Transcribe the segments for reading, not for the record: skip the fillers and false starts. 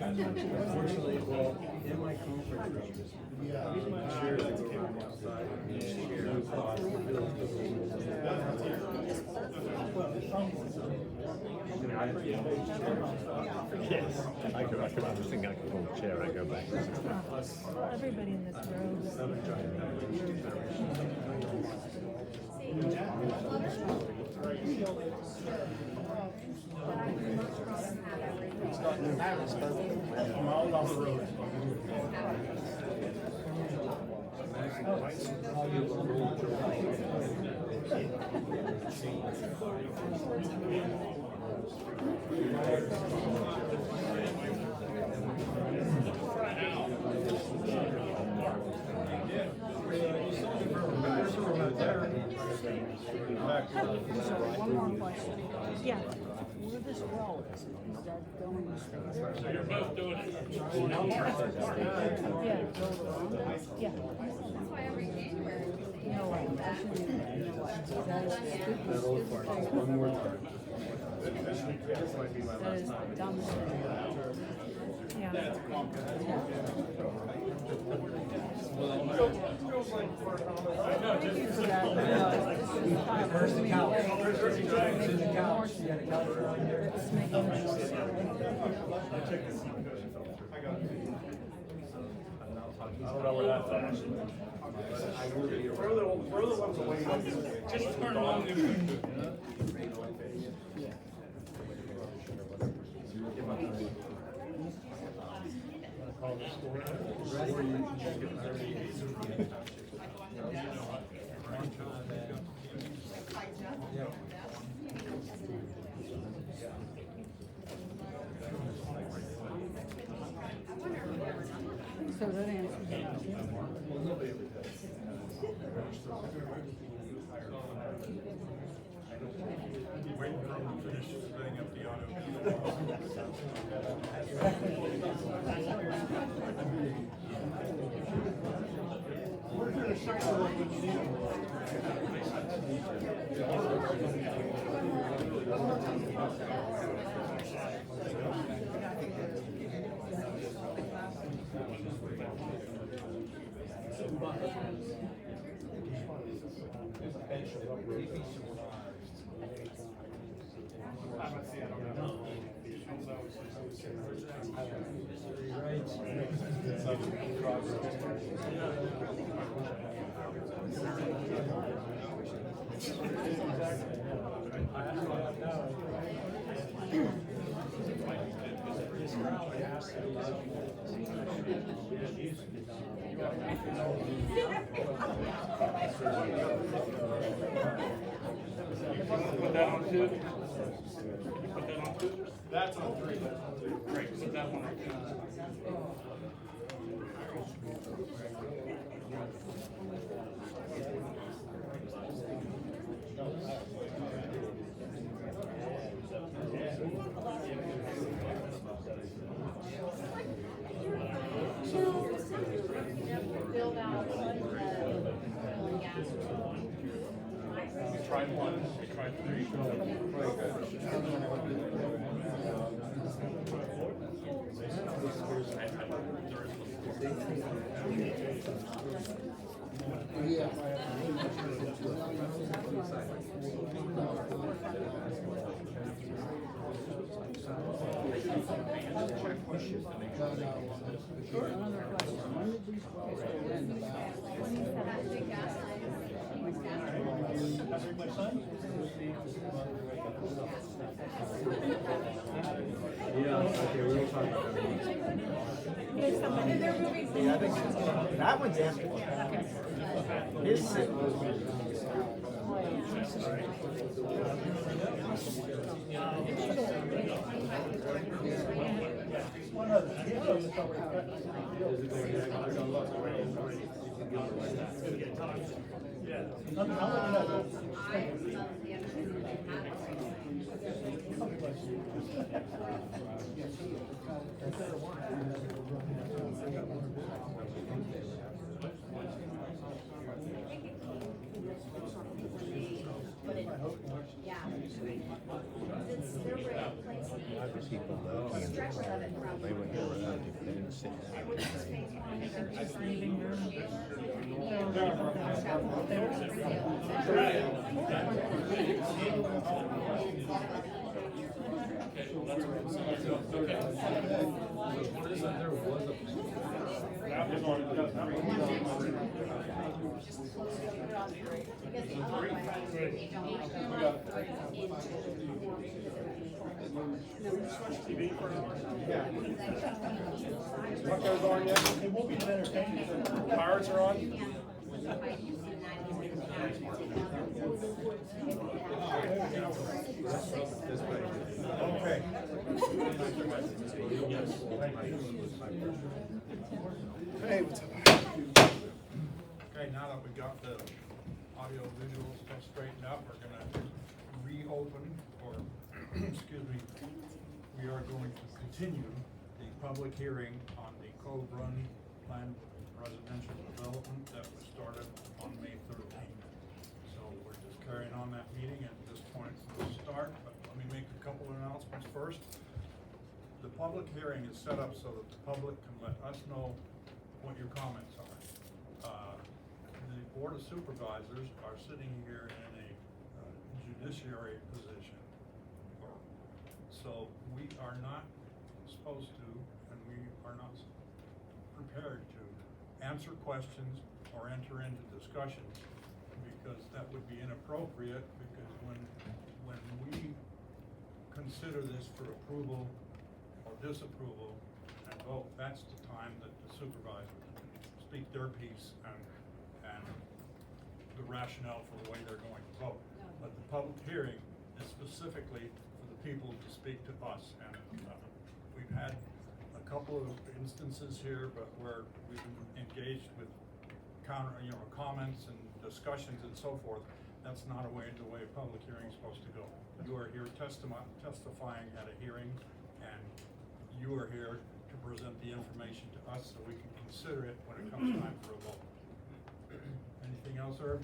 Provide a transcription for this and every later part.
Unfortunately, well, in my conference room, chairs that go around outside, and no responsibility. Yes, I could think I could hold a chair, I go back. Everybody in this row is I'm all off the road. So one more question. Yeah. Where this well is that going straight? So you're both doing it. Yeah. Yeah. No way. No way. That is stupid. One more time. That is dumb shit. Yeah. Thank you for that. This is kind of pushing me away. It's making me I don't know where that's at. We're the ones away. Just turn along the So that answers it. Waiting for them to finish setting up the auto. We're going to show you what we need. Put that on two. Put that on two. That's on 3. Great. Put that one on two. Build out oil and gas. We tried one. We tried three. Another question. When did these wells go in? Yeah, okay, we will talk about that. Yeah, I think that one's empty. His sitting. Yeah. It's, they're replacing There's people looking and stretches of it from. they went around if they didn't sit down. They're just leaving TV for an hour? What goes on yet? It will be entertaining. Pirates are on? Okay. Hey, what's up? Okay, now that we got the audio visual stuff straightened up, we're gonna reopen, or, excuse me, we are going to continue the public hearing on the Cove Run planned residential development that was started on May 13th. So we're just carrying on that meeting at this point to start, but let me make a couple of announcements first. The public hearing is set up so that the public can let us know what your comments are. The Board of Supervisors are sitting here in a judiciary position. So we are not supposed to, and we are not prepared to answer questions or enter into discussions, because that would be inappropriate, because when we consider this for approval or disapproval and vote, that's the time that the supervisors speak their piece and the rationale for the way they're going to vote. But the public hearing is specifically for the people to speak to us, and we've had a couple of instances here, but where we've engaged with comments and discussions and so forth. That's not the way a public hearing is supposed to go. You are here testifying at a hearing, and you are here to present the information to us so we can consider it when it comes time for a vote. Anything else, Herb?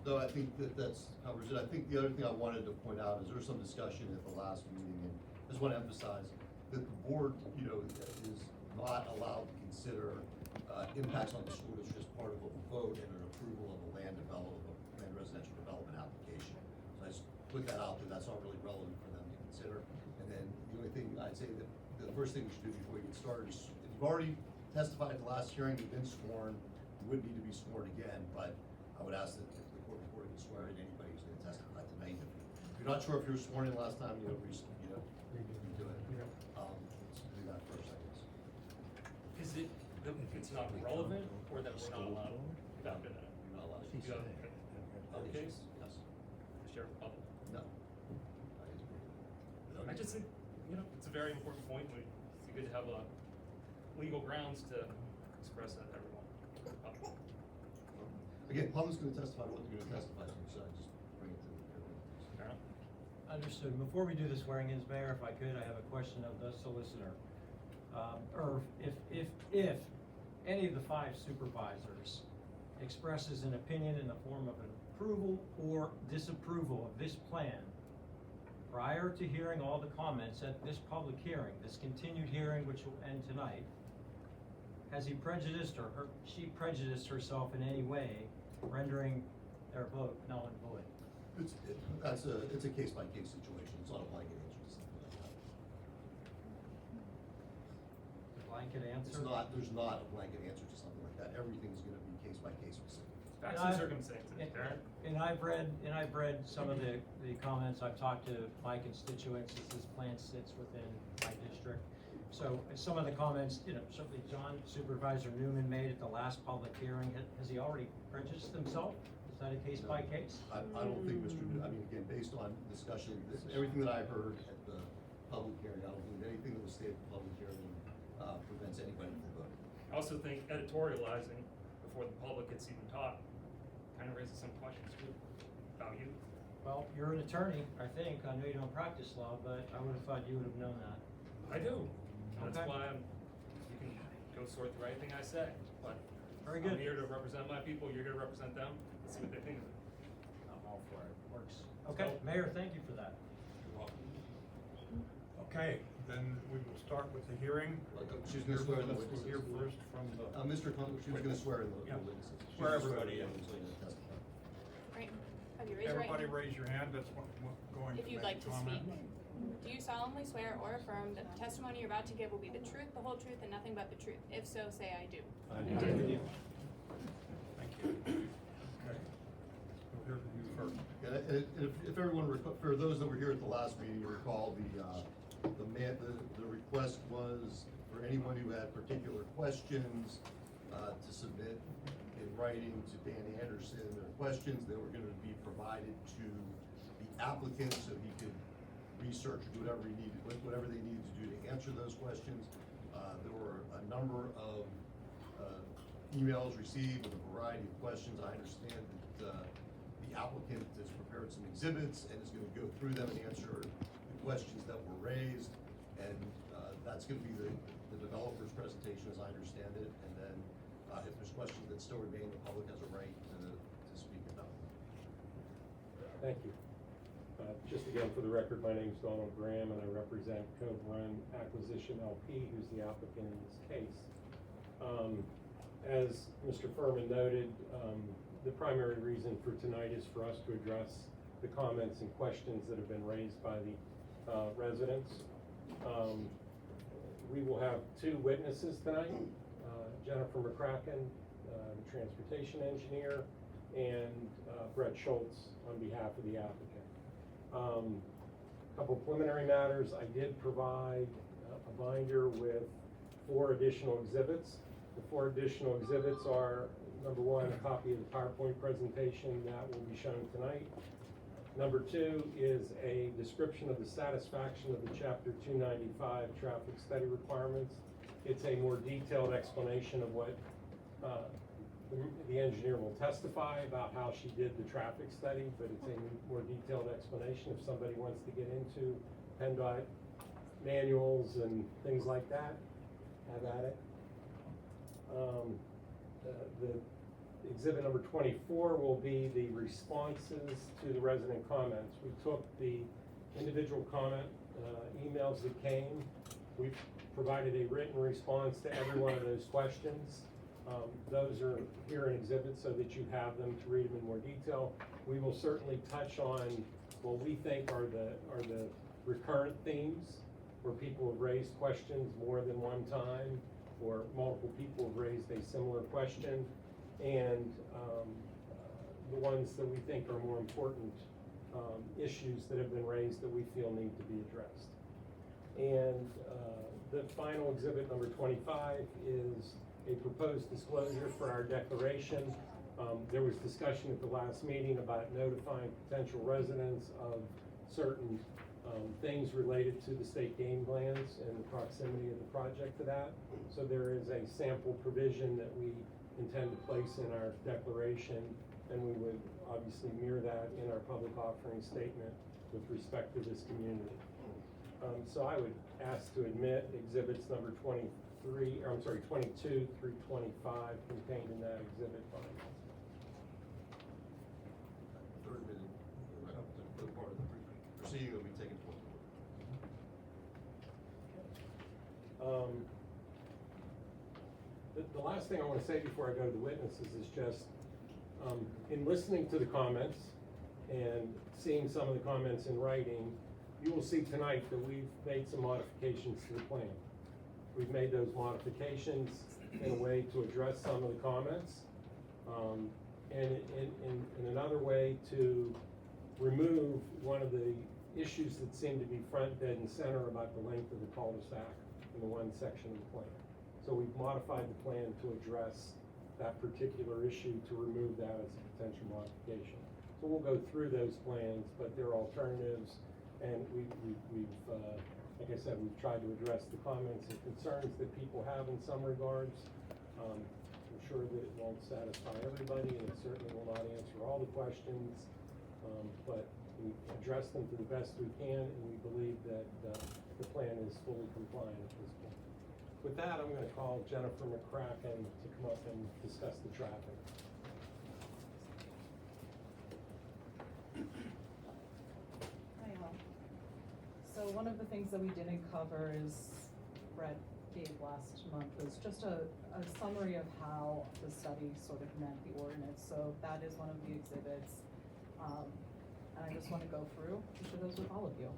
No, I think that covers it. I think the other thing I wanted to point out is there was some discussion at the last meeting, and I just want to emphasize that the board, is not allowed to consider impacts on the school district as part of a vote and an approval of a land residential development application. So I just put that out there. That's not really relevant for them to consider. And then the only thing I'd say that the first thing we should do before we get started is, if you've already testified at the last hearing, you've been sworn, you wouldn't need to be sworn again, but I would ask that if the court reporter can swear in anybody who's going to testify tonight. If you're not sure if you were sworn in last time, redo it. So do that first, I guess. Is it that it's not relevant, or that we're not allowed without doing that? You're not allowed. You got it. Other Okay. cases, yes. The sheriff public. No. I just think, it's a very important point. It's good to have legal grounds to express that to everyone. Again, public's going to testify to what they're going to testify to, so I just bring it to everyone. Fair enough. Understood. Before we do the swearing-ins, Mayor, if I could, I have a question of the solicitor. Or if any of the 5 supervisors expresses an opinion in the form of an approval or disapproval of this plan prior to hearing all the comments at this public hearing, this continued hearing which will end tonight, has he prejudiced or she prejudiced herself in any way, rendering their vote null and void? It's a case-by-case situation. It's not a blanket answer to something like that. Blanket answer? There's not a blanket answer to something like that. Everything's going to be case-by-case specific. Facts and circumstances, Darren. And I've read some of the comments. I've talked to my constituents as this plan sits within my district. So some of the comments, certainly Supervisor Newman made at the last public hearing, has he already prejudiced himself? Is that a case by case? I don't think again, based on discussion, everything that I've heard at the public hearing, I don't think anything that was stated at the public hearing prevents anybody from voting. I also think editorializing before the public gets even taught kind of raises some questions too about you. Well, you're an attorney, I think. I know you don't practice law, but I would have thought you would have known that. I do. That's Okay. why you can go sort through anything I say, but Very good. I'm here to represent my people. You're going to represent them. Let's see what they think of it. I'm all for it. Works. Okay, Mayor, thank you for that. You're welcome. Okay, then we will start with the hearing. She's gonna swear in the Let's witnesses. hear first from the. Mr. Con, she was gonna swear in the Yeah. witnesses. She's Swear gonna everybody in. so you can testify. Right, have you raised your right Everybody hand? raise your hand, that's what going to If make you'd a like to comment. speak. Do you solemnly swear or affirm that the testimony you're about to give will be the truth, the whole truth, and nothing but the truth? If so, say I do. Thank you. Okay. We'll hear from you first. And if everyone, for those that were here at the last meeting, you recall the request was for anyone who had particular questions, to submit in writing to Dan Anderson, their questions that were gonna be provided to the applicant so he could research, do whatever he needed, whatever they needed to do to answer those questions. There were a number of, emails received with a variety of questions. I understand that, the applicant has prepared some exhibits and is gonna go through them and answer the questions that were raised. And, that's gonna be the developer's presentation, as I understand it. And then, if there's questions that still remain, the public has a right to speak about them. Thank you. Just again, for the record, my name is Donald Graham, and I represent Cove Run Acquisition LP, who's the applicant in this case. As Mr. Furman noted, the primary reason for tonight is for us to address the comments and questions that have been raised by the residents. We will have two witnesses tonight, Jennifer McCracken, the transportation engineer, and Brett Schultz on behalf of the applicant. Couple preliminary matters. I did provide a binder with 4 additional exhibits. The 4 additional exhibits are, number 1, a copy of the PowerPoint presentation that will be shown tonight. Number 2 is a description of the satisfaction of the Chapter 295 traffic study requirements. It's a more detailed explanation of what the engineer will testify about how she did the traffic study, but it's a more detailed explanation. If somebody wants to get into PennDOT manuals and things like that, have at it. The exhibit number 24 will be the responses to the resident comments. We took the individual comment emails that came. We've provided a written response to every one of those questions. Those are here in exhibits so that you have them to read them in more detail. We will certainly touch on what we think are the recurrent themes where people have raised questions more than one time, or multiple people have raised a similar question, and the ones that we think are more important issues that have been raised that we feel need to be addressed. And the final exhibit, number 25, is a proposed disclosure for our declaration. There was discussion at the last meeting about notifying potential residents of certain things related to the state game lands and the proximity of the project to that. So there is a sample provision that we intend to place in our declaration, and we would obviously mirror that in our public offering statement with respect to this community. So I would ask to admit exhibits number 22 through 25 contained in that exhibit binder. Third meeting, the part of the proceeding will be taken forward. The last thing I want to say before I go to the witnesses is just, in listening to the comments and seeing some of the comments in writing, you will see tonight that we've made some modifications to the plan. We've made those modifications in a way to address some of the comments, and in another way to remove one of the issues that seem to be front, dead, and center about the length of the cul-de-sac in the one section of the plan. So we've modified the plan to address that particular issue, to remove that as a potential modification. So we'll go through those plans, but they're alternatives, and we've like I said, we've tried to address the comments and concerns that people have in some regards. I'm sure that it won't satisfy everybody, and it certainly will not answer all the questions, but we address them to the best we can, and we believe that the plan is fully compliant at this point. With that, I'm going to call Jennifer McCracken to come up and discuss the traffic. one of the things that we didn't cover is, Brett gave last month, was just a summary of how the study sort of met the ordinance. So that is one of the exhibits. And I just wanna go through each of those with all of you.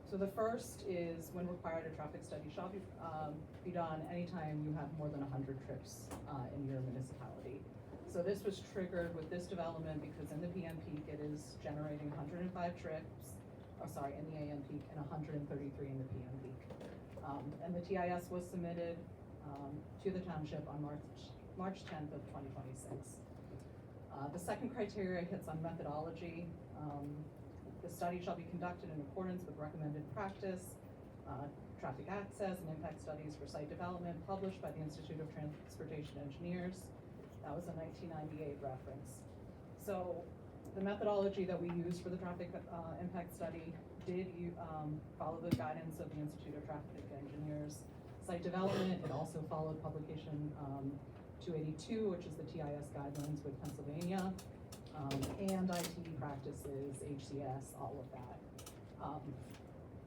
So the first is when required, a traffic study shall be done anytime you have more than 100 trips in your municipality. So this was triggered with this development because in the PM peak, it is generating 105 trips, in the AM peak, and 133 in the PM peak. And the TIS was submitted to the township on March 10th of 2026. The second criteria hits on methodology. The study shall be conducted in accordance with recommended practice, traffic access and impact studies for site development published by the Institute of Transportation Engineers. That was a 1998 reference. So the methodology that we used for the traffic impact study did follow the guidance of the Institute of Traffic Engineers. Site development, it also followed publication 282, which is the TIS guidelines with Pennsylvania, and ITE practices, HCS, all of that.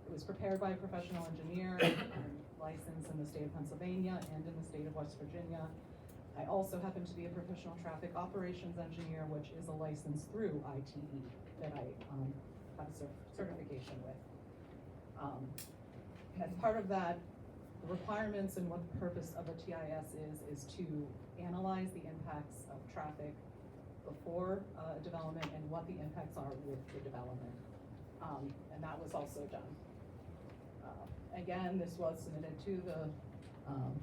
It was prepared by a professional engineer, licensed in the state of Pennsylvania and in the state of West Virginia. I also happen to be a professional traffic operations engineer, which is a license through ITE that I have a certification with. As part of that, the requirements and what the purpose of a TIS is to analyze the impacts of traffic before development and what the impacts are with the development. And that was also done. Again, this was submitted to the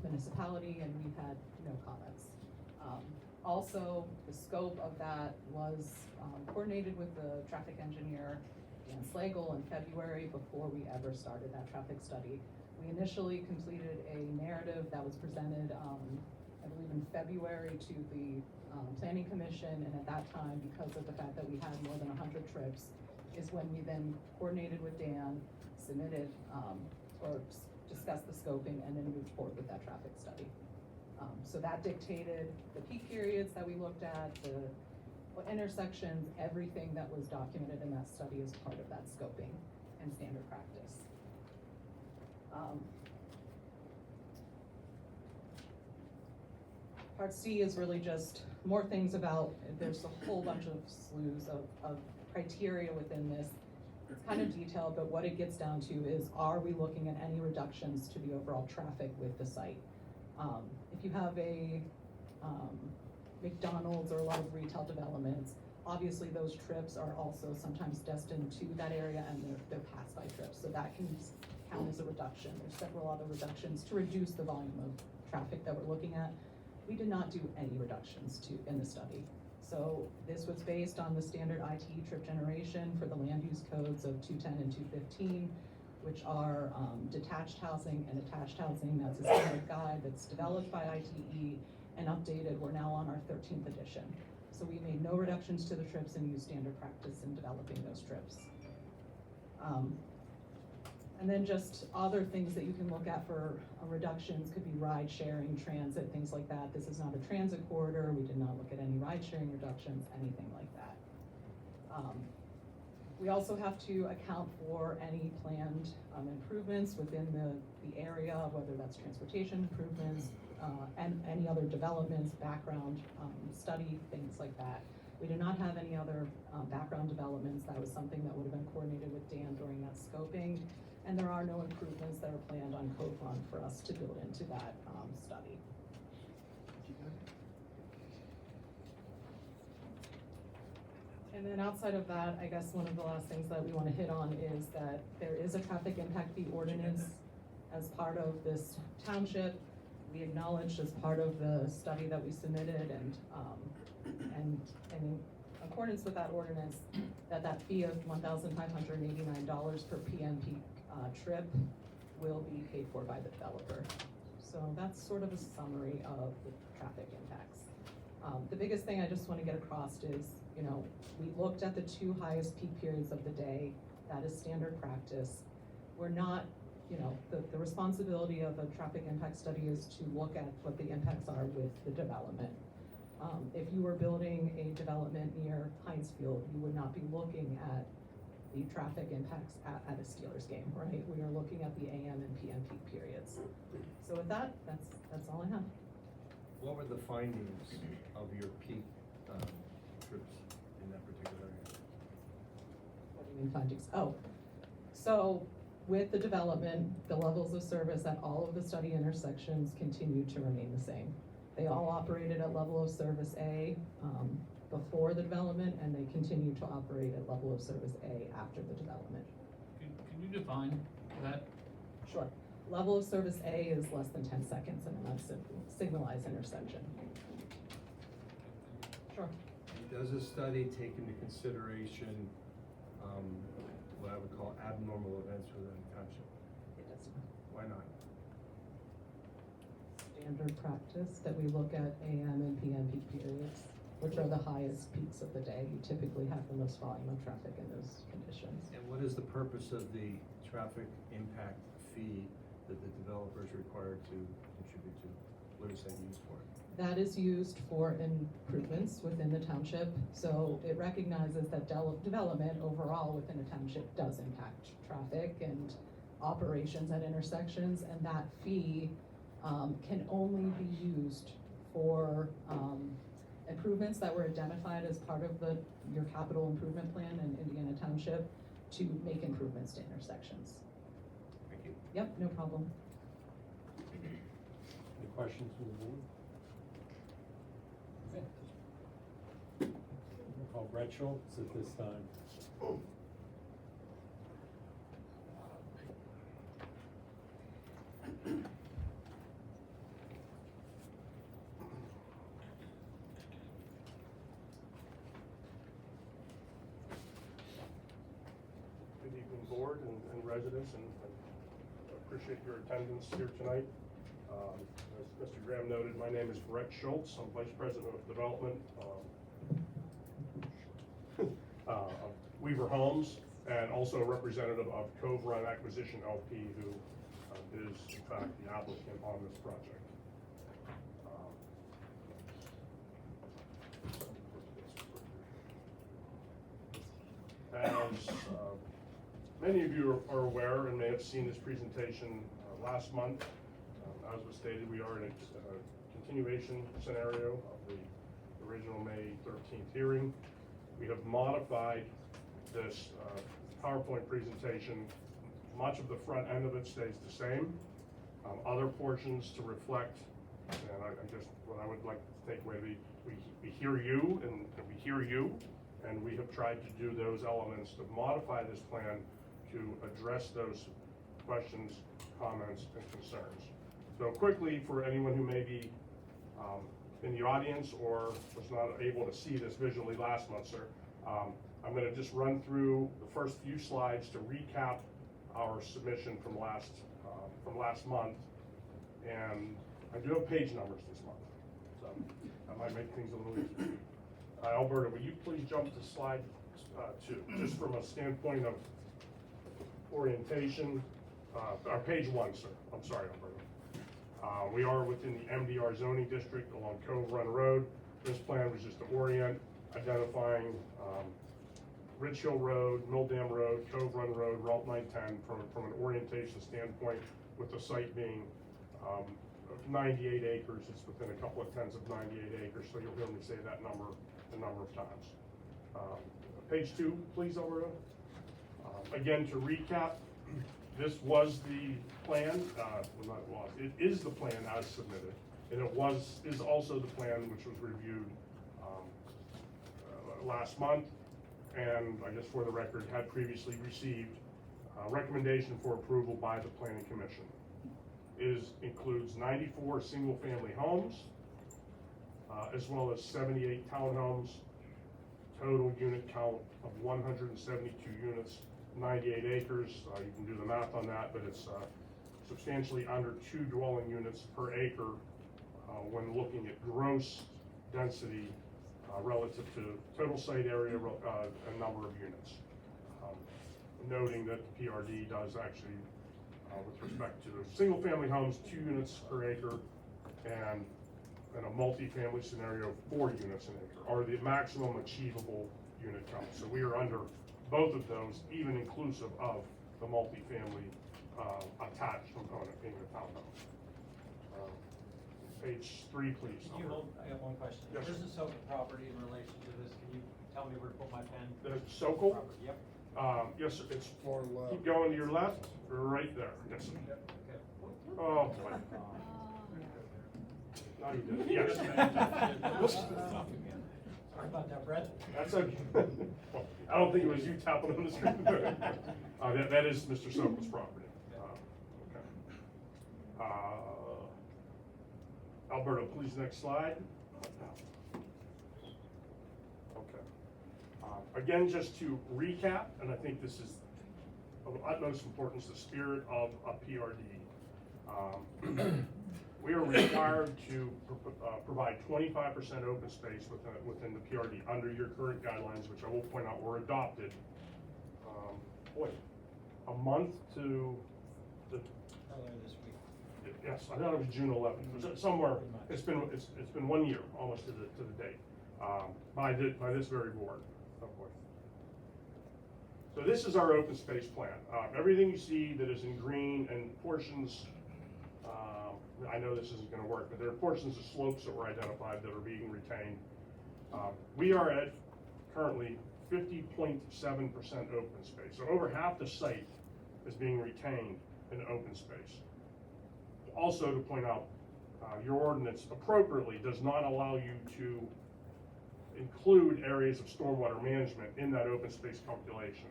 municipality and we had no comments. Also, the scope of that was coordinated with the traffic engineer, Dan Slagle, in February before we ever started that traffic study. We initially completed a narrative that was presented, I believe in February, to the Planning Commission, and at that time, because of the fact that we had more than 100 trips, is when we then coordinated with Dan, submitted, discussed the scoping, and then moved forward with that traffic study. So that dictated the peak periods that we looked at, the intersections, everything that was documented in that study as part of that scoping and standard practice. Part C is really just more things about, there's a whole bunch of slews of criteria within this. It's kind of detailed, but what it gets down to is, are we looking at any reductions to the overall traffic with the site? If you have a McDonald's or a lot of retail developments, obviously those trips are also sometimes destined to that area and they're pass-by trips, so that can count as a reduction. There's several other reductions to reduce the volume of traffic that we're looking at. We did not do any reductions in the study. So this was based on the standard ITE trip generation for the land use codes of 210 and 215, which are detached housing and attached housing. That's a standard guide that's developed by ITE and updated. We're now on our 13th edition. So we made no reductions to the trips and used standard practice in developing those trips. And then just other things that you can look at for reductions could be ride sharing, transit, things like that. This is not a transit corridor. We did not look at any ride sharing reductions, anything like that. We also have to account for any planned improvements within the area, whether that's transportation improvements and any other developments, background study, things like that. We do not have any other background developments. That was something that would have been coordinated with Dan during that scoping. And there are no improvements that are planned on Cove Run for us to build into that study. And then outside of that, I guess one of the last things that we want to hit on is that there is a traffic impact fee ordinance as part of this township. We acknowledged as part of the study that we submitted and in accordance with that ordinance, that fee of $1,589 per PM peak trip will be paid for by the developer. So that's sort of a summary of the traffic impacts. The biggest thing I just want to get across is, you know, we looked at the 2 highest peak periods of the day. That is standard practice. We're not, you know, the responsibility of a traffic impact study is to look at what the impacts are with the development. If you were building a development near Heinz Field, you would not be looking at the traffic impacts at a Steelers game, right? We are looking at the AM and PM peak periods. So with that, that's all I have. What were the findings of your peak trips in that particular area? What do you mean findings? Oh, so with the development, the levels of service at all of the study intersections continue to remain the same. They all operated at level of service A before the development, and they continue to operate at level of service A after the development. Can you define that? Sure. Level of service A is less than 10 seconds in an unsignalized intersection. Sure. Does the study take into consideration what I would call abnormal events within the township? It does not. Why not? Standard practice that we look at AM and PM peak periods, which are the highest peaks of the day. You typically have the most volume of traffic in those conditions. And what is the purpose of the traffic impact fee that the developer is required to contribute to? What is that used for? That is used for improvements within the township. So it recognizes that development overall within a township does impact traffic and operations at intersections, and that fee can only be used for improvements that were identified as part of your capital improvement plan in Indiana Township to make improvements to intersections. Thank you. Yep, no problem. Any questions from the board? Okay. We'll call Brett Schultz at this time. Good evening, board and residents, and appreciate your attendance here tonight. As Mr. Graham noted, my name is Brett Schultz. I'm Vice President of Development of Weaver Homes, and also a representative of Cove Run Acquisition LP, who is in fact the applicant on this project. As many of you are aware and may have seen this presentation last month, as was stated, we are in a continuation scenario of the original May 13th hearing. We have modified this PowerPoint presentation. Much of the front end of it stays the same. Other portions to reflect, and I guess what I would like to take away, we hear you and we hear you, and we have tried to do those elements to modify this plan to address those questions, comments, and concerns. So quickly, for anyone who may be in the audience or was not able to see this visually last month, sir, I'm going to just run through the first few slides to recap our submission from last month, and I do have page numbers this month, so that might make things a little easier. Alberta, will you please jump to slide 2, just from a standpoint of orientation, or page 1, sir. I'm sorry, Alberta. We are within the MDR zoning district along Cove Run Road. This plan was just to orient, identifying Ridge Hill Road, Mill Dam Road, Cove Run Road, Route 910 from an orientation standpoint, with the site being 98 acres. It's within a couple of tens of 98 acres, so you'll hear me say that number a number of times. Page 2, please, Alberta. Again, to recap, this was the plan, it is the plan as submitted, and it is also the plan which was reviewed last month, and I guess for the record, had previously received a recommendation for approval by the Planning Commission. It includes 94 single-family homes, as well as 78 townhomes, total unit count of 172 units, 98 acres. You can do the math on that, but it's substantially under 2 dwelling units per acre when looking at gross density relative to total site area and number of units. Noting that the PRD does actually, with respect to single-family homes, 2 units per acre, and in a multi-family scenario, 4 units an acre, are the maximum achievable unit count. So we are under both of those, even inclusive of the multifamily, attached component being the townhouse. Page 3, please. Can you hold, I got one question. Yes, Where's sir. the Soka property in relation to this? Can you tell me where to put my pen? The Sokol? Property, Yep. Yes, sir, it's, Far left. keep going to your left, right there, yes, sir. Okay. Oh, boy. Now you did it, yes. Sorry about that, Brett. That's okay. Well, I don't think it was you tapping on the screen. That is Mr. Sokol's property. Okay. Alberto, please, next slide. Okay. Again, just to recap, and I think this is of utmost importance, the spirit of a PRD. We are required to provide 25% open space within the PRD under your current guidelines, which I will point out were adopted, a month to the, Earlier this week. yes, I thought it was June 11th. It was somewhere, it's been 1 year, almost to the date, by this very board. Oh, boy. So this is our open space plan. Everything you see that is in green and portions, I know this isn't gonna work, but there are portions of slopes that were identified that are being retained. We are at currently 50.7% open space. So over half the site is being retained in open space. Also to point out, your ordinance appropriately does not allow you to include areas of stormwater management in that open space calculation.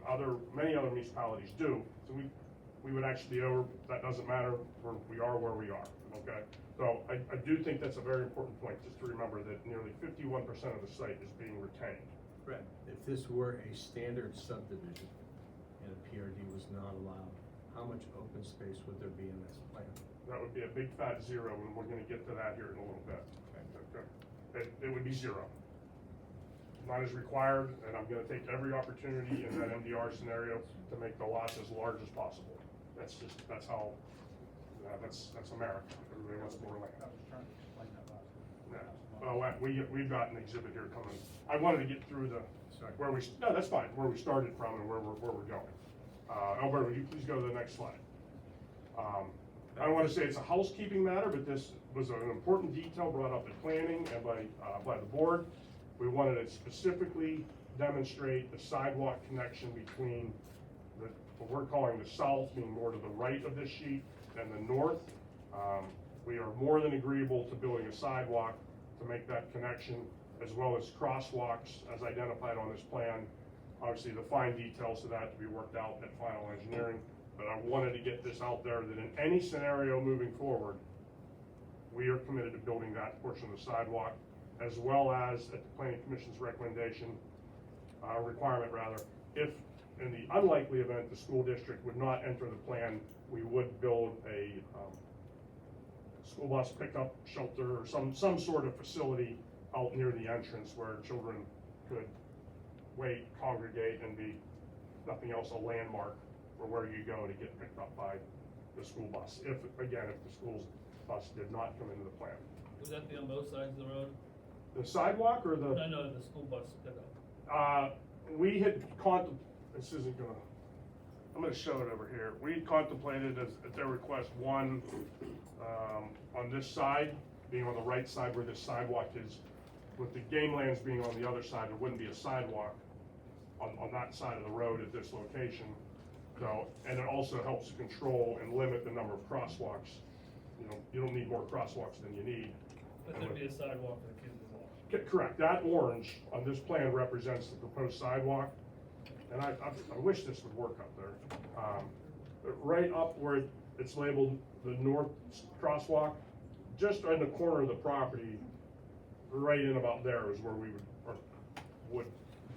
Many other municipalities do, so we would actually that doesn't matter, we are where we are, okay? So I do think that's a very important point, just to remember that nearly 51% of the site is being retained. Brett, if this were a standard subdivision and a PRD was not allowed, how much open space would there be in this plan? That would be a big fat zero, and we're gonna get to that here in a little bit. Okay. It would be zero. Not as required, and I'm gonna take every opportunity in that MDR scenario to make the lots as large as possible. That's how, that's America. Everybody wants more land. I was trying to explain that last week. Yeah. Well, we've got an exhibit here coming. I wanted to get through no, that's fine, where we started from and where we're going. Alberto, would you please go to the next slide? I don't want to say it's a housekeeping matter, but this was an important detail brought up at planning and by the board. We wanted to specifically demonstrate the sidewalk connection between what we're calling the south, being more to the right of this sheet, and the north. We are more than agreeable to building a sidewalk to make that connection, as well as crosswalks as identified on this plan. Obviously, the fine details of that to be worked out at final engineering, but I wanted to get this out there that in any scenario moving forward, we are committed to building that portion of the sidewalk, as well as at the Planning Commission's requirement rather, if in the unlikely event the school district would not enter the plan, we would build a school bus pickup shelter or some sort of facility out near the entrance where children could wait, congregate, and be, nothing else, a landmark for where you go to get picked up by the school bus. If the school bus did not come into the plan. Would that be on both sides of the road? The sidewalk or the? No, the school bus pickup. We had this isn't gonna, I'm gonna show it over here. We had contemplated at their request one on this side, being on the right side where this sidewalk is, with the game lands being on the other side, there wouldn't be a sidewalk on that side of the road at this location. So, and it also helps control and limit the number of crosswalks. You don't need more crosswalks than you need. But there'd be a sidewalk for the kids as well. Correct. That orange on this plan represents the proposed sidewalk. And I wish this would work up there. But right up where it's labeled the north crosswalk, just in the corner of the property, right in about there is where we would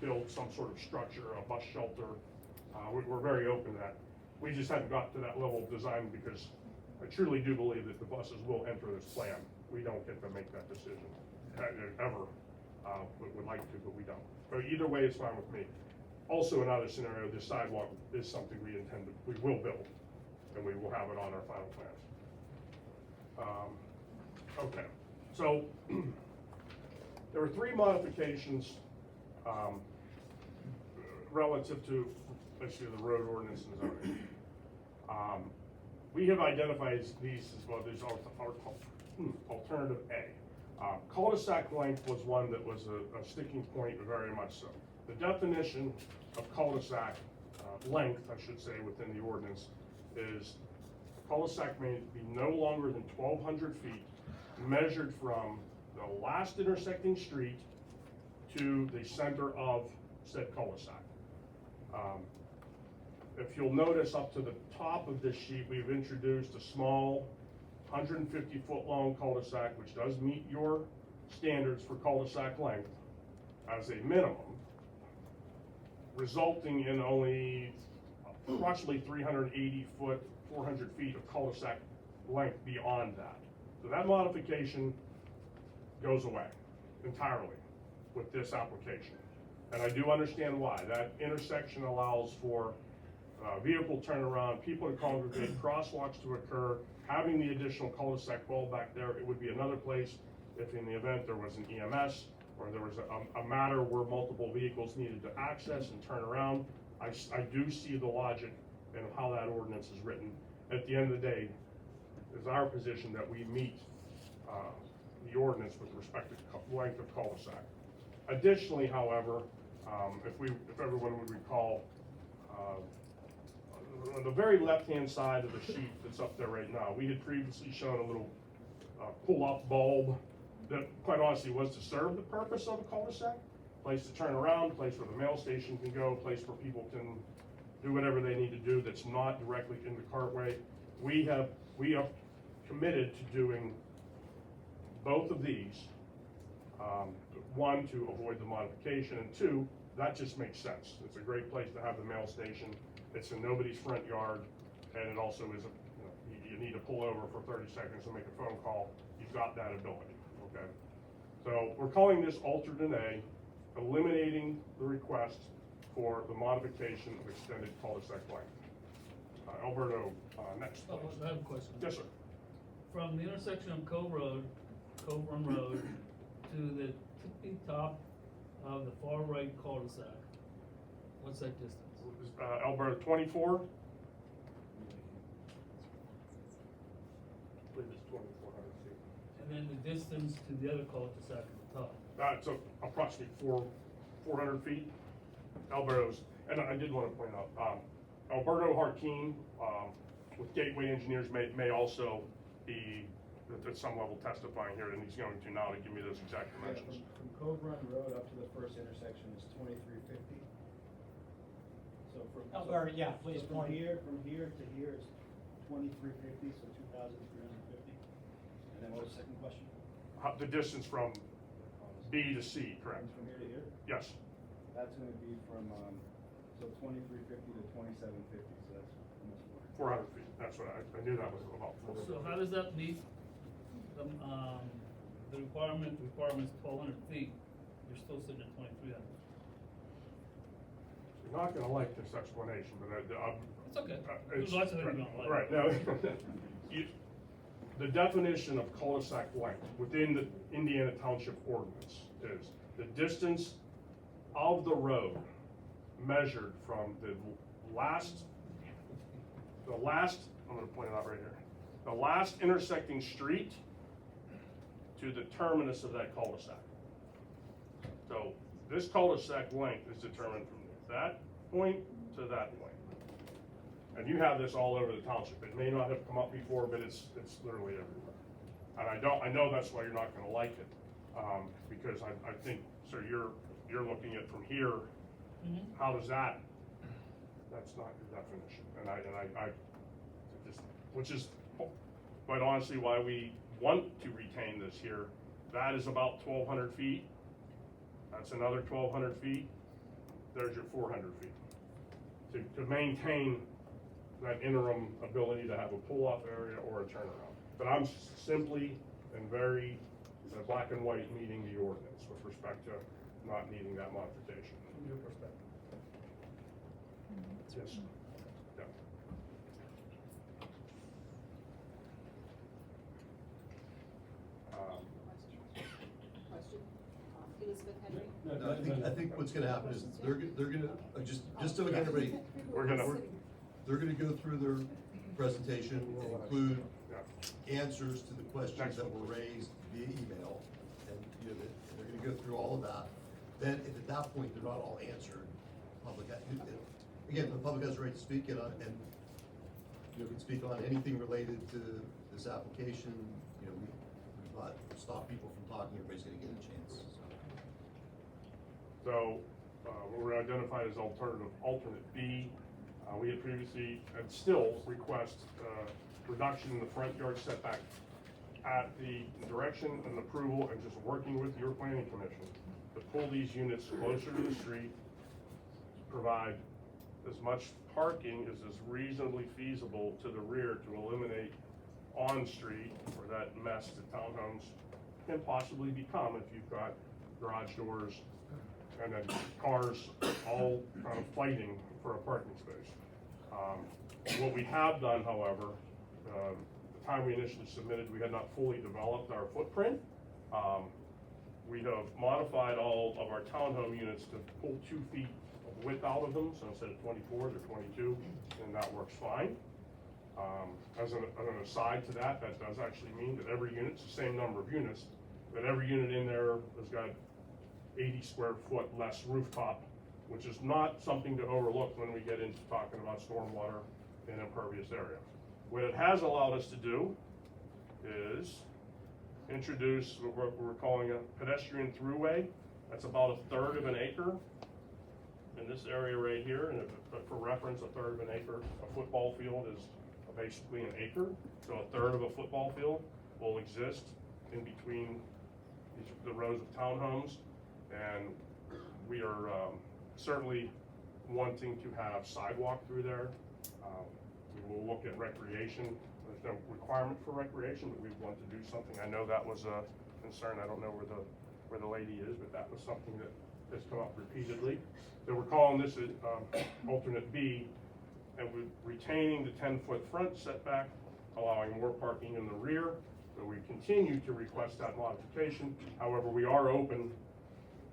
build some sort of structure, a bus shelter. We're very open to that. We just haven't got to that level of design because I truly do believe that the buses will enter this plan. We don't get to make that decision ever. Would like to, but we don't. So either way is fine with me. Also, another scenario, this sidewalk is something we will build, and we will have it on our final plans. Okay, so there were 3 modifications relative to, basically, the road ordinance and zoning. We have identified these as well, these are alternative A. Cul-de-sac length was one that was a sticking point, very much so. The definition of cul-de-sac length, I should say, within the ordinance is cul-de-sac may be no longer than 1,200 feet measured from the last intersecting street to the center of said cul-de-sac. If you'll notice up to the top of this sheet, we've introduced a small 150-foot long cul-de-sac, which does meet your standards for cul-de-sac length as a minimum, resulting in only approximately 380 foot, 400 feet of cul-de-sac length beyond that. So that modification goes away entirely with this application. And I do understand why. That intersection allows for vehicle turnaround, people to congregate, crosswalks to occur. Having the additional cul-de-sac wall back there, it would be another place if in the event there was an EMS or there was a matter where multiple vehicles needed to access and turn around. I do see the logic in how that ordinance is written. At the end of the day, it's our position that we meet the ordinance with respect to length of cul-de-sac. Additionally, however, if everyone would recall, on the very left-hand side of the sheet that's up there right now, we had previously shown a little pull-up bulb that, quite honestly, was to serve the purpose of a cul-de-sac. Place to turn around, place where the mail station can go, place where people can do whatever they need to do that's not directly in the cartway. We have committed to doing both of these. One, to avoid the modification, and two, that just makes sense. It's a great place to have the mail station. It's in nobody's front yard, and it also is you need to pull over for 30 seconds and make a phone call. You've got that ability, okay? So we're calling this alternate A, eliminating the request for the modification of extended cul-de-sac length. Alberto, next, please. I have a question. Yes, sir. From the intersection of Cove Run Road to the tippy top of the far right cul-de-sac, what's that distance? Alberto, 24? I believe it's 2,400 feet. And then the distance to the other cul-de-sac at the top? It's approximately 400 feet. Alberto's, and I did want to point out, Alberto Harkeen with Gateway Engineers may also be at some level testifying here, and he's going to now to give me those exact dimensions. From Cove Run Road up to the first intersection is 2350. So Please from point. here to here is 2350, so 2,350. And then what was the second question? The distance from B to C, correct? From here to here? Yes. That's going to be from so 2350 to 2750. So that's almost 400 feet. That's what I knew that was about 400. So how does that meet the requirement's 1,200 feet? You're still sitting at 2,300. You're not going to like this explanation, but It's okay. it's There's lots of things you don't like. right now. The definition of cul-de-sac length within the Indiana Township ordinance is the distance of the road measured from the last, I'm going to point it out right here, the last intersecting street to the terminus of that cul-de-sac. So this cul-de-sac length is determined from that point to that point. And you have this all over the township. It may not have come up before, but it's literally everywhere. And I know that's why you're not going to like it, because I think, sir, you're looking at from here. Mm-hmm. How does that? That's not your definition, and I just, which is quite honestly why we want to retain this here. That is about 1,200 feet. That's another 1,200 feet. There's your 400 feet to maintain that interim ability to have a pull-off area or a turnaround. But I'm simply and very black and white meeting the ordinance with respect to not needing that modification. From your perspective. Yes. Yeah. Question. Elizabeth Henry. No, I think what's gonna happen is they're gonna, just so we get everybody, they're gonna go through their presentation and include answers to the questions that were raised via email. And, you know, they're gonna go through all of that. Then, if at that point they're not all answered, again, the public has the right to speak and you know, can speak on anything related to this application. You know, we've not stopped people from talking, everybody's gonna get a chance, so. So, what we're identified as alternate B, we had previously and still request, reduction in the front yard setback at the direction and approval and just working with your planning commission to pull these units closer to the street, to provide as much parking as is reasonably feasible to the rear to eliminate on-street or that mess that townhomes can possibly become if you've got garage doors and then cars all kind of fighting for a parking space. What we have done, however, the time we initially submitted, we had not fully developed our footprint. We have modified all of our townhome units to pull 2 feet of width out of them, so instead of 24, they're 22, and that works fine. As an aside to that, that does actually mean that every unit's the same number of units, but every unit in there has got 80 square foot less rooftop, which is not something to overlook when we get into talking about stormwater and impervious area. What it has allowed us to do is introduce what we're calling a pedestrian throughway. That's about 1/3 of an acre in this area right here, and for reference, 1/3 of an acre, a football field is basically an acre, so 1/3 of a football field will exist in between the rows of townhomes, and we are certainly wanting to have sidewalk through there. We will look at recreation. There's no requirement for recreation, but we want to do something. I know that was a concern. I don't know where the lady is, but that was something that has come up repeatedly. So we're calling this alternate B, and we're retaining the 10-foot front setback, allowing more parking in the rear. So we continue to request that modification. However, we are open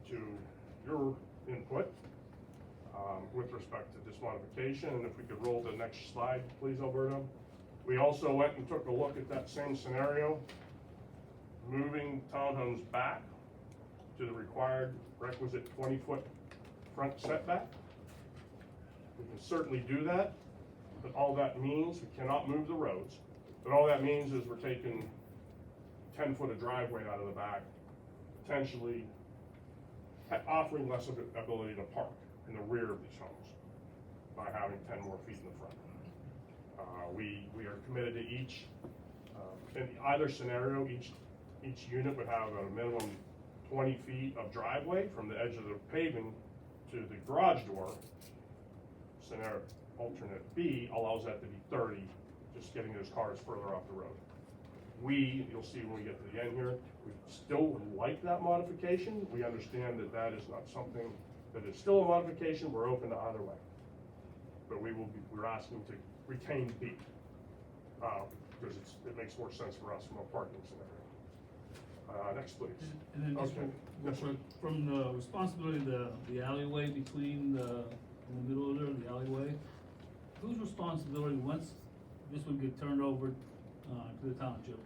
to your input with respect to this modification. And if we could roll the next slide, please, Alberto. We also went and took a look at that same scenario, moving townhomes back to the required requisite 20-foot front setback. We can certainly do that, but all that means, we cannot move the roads, but all that means is we're taking 10 foot of driveway out of the back, potentially offering less of an ability to park in the rear of these homes by having 10 more feet in the front. We are committed to each, in either scenario, each unit would have a minimum 20 feet of driveway from the edge of the paving to the garage door. Scenario alternate B allows that to be 30, just getting those cars further off the road. You'll see when we get to the end here, we still would like that modification. We understand that that is not something that is still a modification. We're open to either way. But we're asking to retain B, because it makes more sense for us from a parking scenario. Next, please. And then just Okay. Yes, sir. from the responsibility of the alleyway between in the middle of there, the alleyway, whose responsibility once this would get turned over to the township?